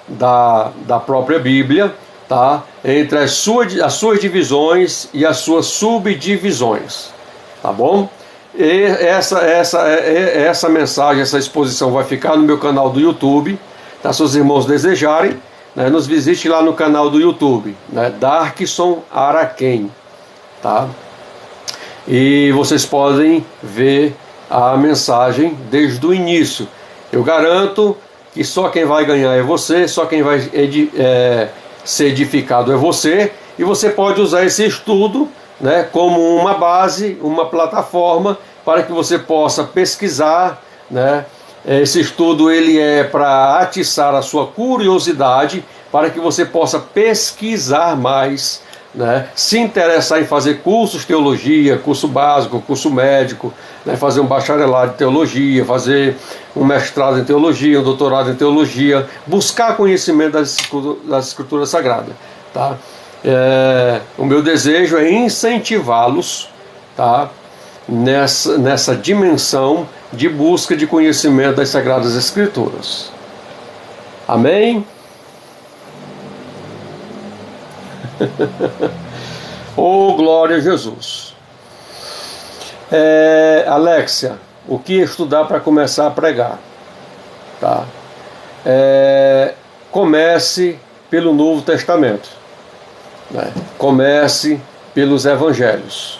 da própria Bíblia, tá, entre as suas divisões e as suas subdivisões, tá bom? E essa mensagem, essa exposição vai ficar no meu canal do YouTube, tá? Se os irmãos desejarem, né, nos visite lá no canal do YouTube, né, Darkson Araquém, tá? E vocês podem ver a mensagem desde o início. Eu garanto que só quem vai ganhar é você, só quem vai ser edificado é você, e você pode usar esse estudo, né, como uma base, uma plataforma para que você possa pesquisar, né? Esse estudo ele é para atiçar a sua curiosidade, para que você possa pesquisar mais, né? Se interessar em fazer cursos de teologia, curso básico, curso médico, né? Fazer um bacharelado em teologia, fazer um mestrado em teologia, um doutorado em teologia, buscar conhecimento das escrituras sagradas, tá? O meu desejo é incentivá-los, tá, nessa dimensão de busca de conhecimento das Sagradas Escrituras. Amém? Oh, glória a Jesus. Alexia, o que estudar para começar a pregar? Tá? Comece pelo Novo Testamento, né? Comece pelos Evangelhos,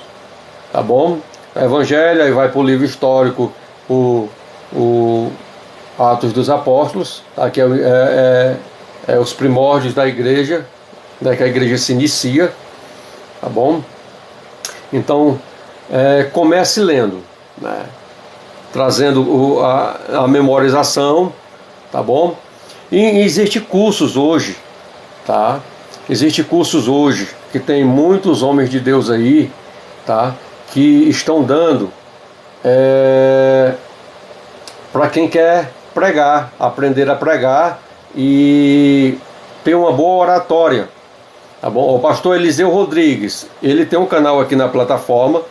tá bom? Evangelho, aí vai para o livro histórico, o Atos dos Apóstolos, tá? Que é os primórdios da igreja, né? Que a igreja se inicia, tá bom? Então, comece lendo, né? Trazendo a memorização, tá bom? E existem cursos hoje, tá? Existem cursos hoje que tem muitos homens de Deus aí, tá? Que estão dando para quem quer pregar, aprender a pregar e ter uma boa oratória, tá bom? O pastor Eliseu Rodrigues, ele tem um canal aqui na plataforma,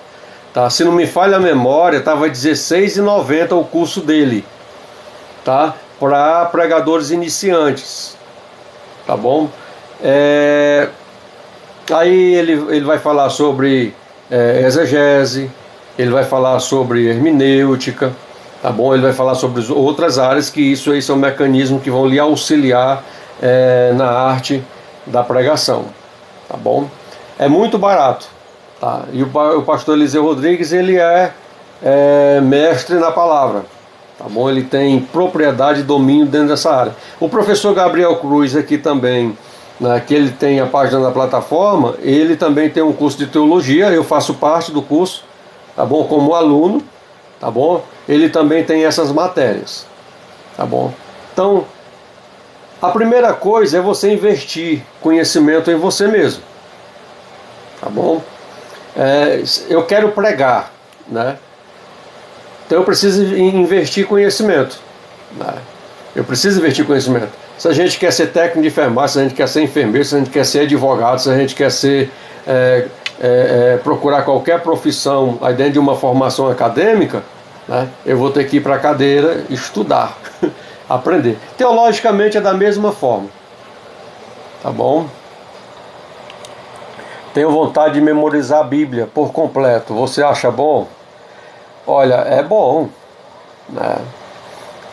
tá? Se não me falha a memória, estava R$16,90 o curso dele, tá? Para pregadores iniciantes, tá bom? Aí ele vai falar sobre exegese, ele vai falar sobre hermenêutica, tá bom? Ele vai falar sobre outras áreas, que isso aí são mecanismos que vão lhe auxiliar na arte da pregação, tá bom? É muito barato, tá? E o pastor Eliseu Rodrigues, ele é mestre na palavra, tá bom? Ele tem propriedade e domínio dentro dessa área. O professor Gabriel Cruz aqui também, né, que ele tem a página da plataforma, ele também tem um curso de teologia, eu faço parte do curso, tá bom? Como aluno, tá bom? Ele também tem essas matérias, tá bom? Então, a primeira coisa é você investir conhecimento em você mesmo, tá bom? Eu quero pregar, né? Então eu preciso investir conhecimento, né? Eu preciso investir conhecimento. Se a gente quer ser técnico de enfermagem, se a gente quer ser enfermeiro, se a gente quer ser advogado, se a gente quer ser procurar qualquer profissão aí dentro de uma formação acadêmica, né, eu vou ter que ir para a cadeira, estudar, aprender. Teologicamente é da mesma forma, tá bom? Tenho vontade de memorizar a Bíblia por completo. Você acha bom? Olha, é bom, né?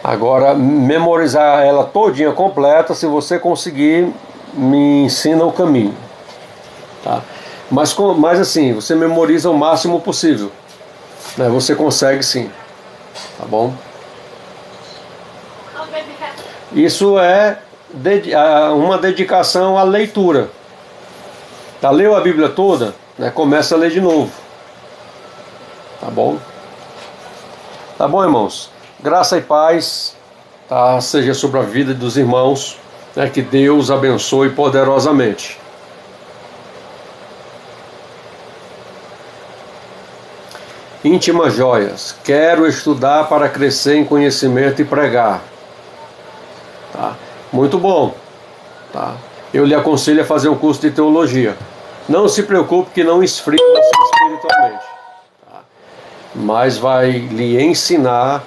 Agora, memorizar ela todinha completa, se você conseguir, me ensina o caminho, tá? Mas assim, você memoriza o máximo possível, né? Você consegue sim, tá bom? Isso é uma dedicação à leitura, tá? Leu a Bíblia toda, né? Começa a ler de novo, tá bom? Tá bom, irmãos? Graça e paz, tá, seja sobre a vida dos irmãos, né, que Deus abençoe poderosamente. Íntimas joias, quero estudar para crescer em conhecimento e pregar. Tá? Muito bom. Tá? Eu lhe aconselho a fazer um curso de teologia. Não se preocupe que não esfria você espiritualmente, tá? Mas vai lhe ensinar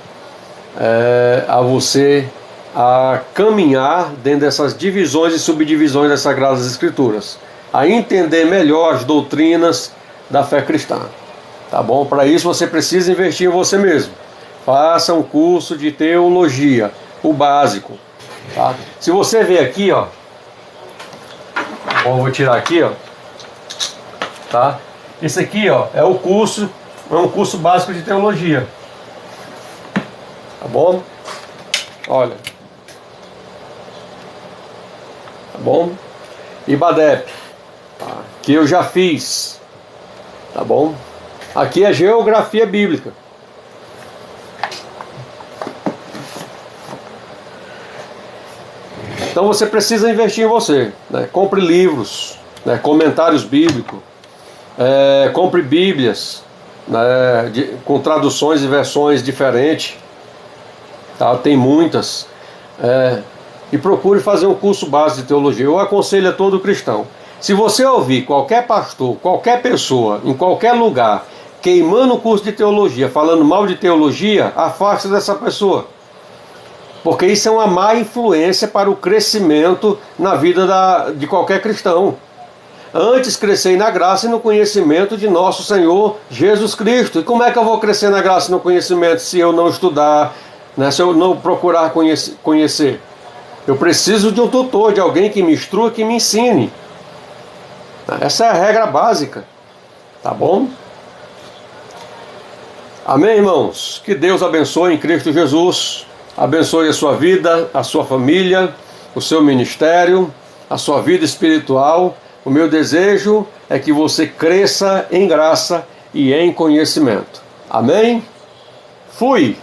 a você a caminhar dentro dessas divisões e subdivisões das Sagradas Escrituras, a entender melhor as doutrinas da fé cristã, tá bom? Para isso você precisa investir em você mesmo. Faça um curso de teologia, o básico, tá? Se você ver aqui, ó, bom, vou tirar aqui, ó, tá? Esse aqui, ó, é um curso básico de teologia, tá bom? Olha, tá bom? IBADEP, tá? Que eu já fiz, tá bom? Aqui é geografia bíblica. Então você precisa investir em você, né? Compre livros, né? Comentários bíblicos, compre bíblias, né? Com traduções e versões diferentes, tá? Tem muitas, e procure fazer um curso básico de teologia. Eu aconselho a todo cristão. Se você ouvir qualquer pastor, qualquer pessoa, em qualquer lugar, queimando o curso de teologia, falando mal de teologia, afaste dessa pessoa. Porque isso é uma má influência para o crescimento na vida de qualquer cristão. Antes crescer na graça e no conhecimento de nosso Senhor Jesus Cristo. E como é que eu vou crescer na graça e no conhecimento se eu não estudar, né, se eu não procurar conhecer? Eu preciso de um tutor, de alguém que me instrua, que me ensine. Essa é a regra básica, tá bom? Amém, irmãos? Que Deus abençoe em Cristo Jesus. Abençoe a sua vida, a sua família, o seu ministério, a sua vida espiritual. O meu desejo é que você cresça em graça e em conhecimento. Amém? Fui!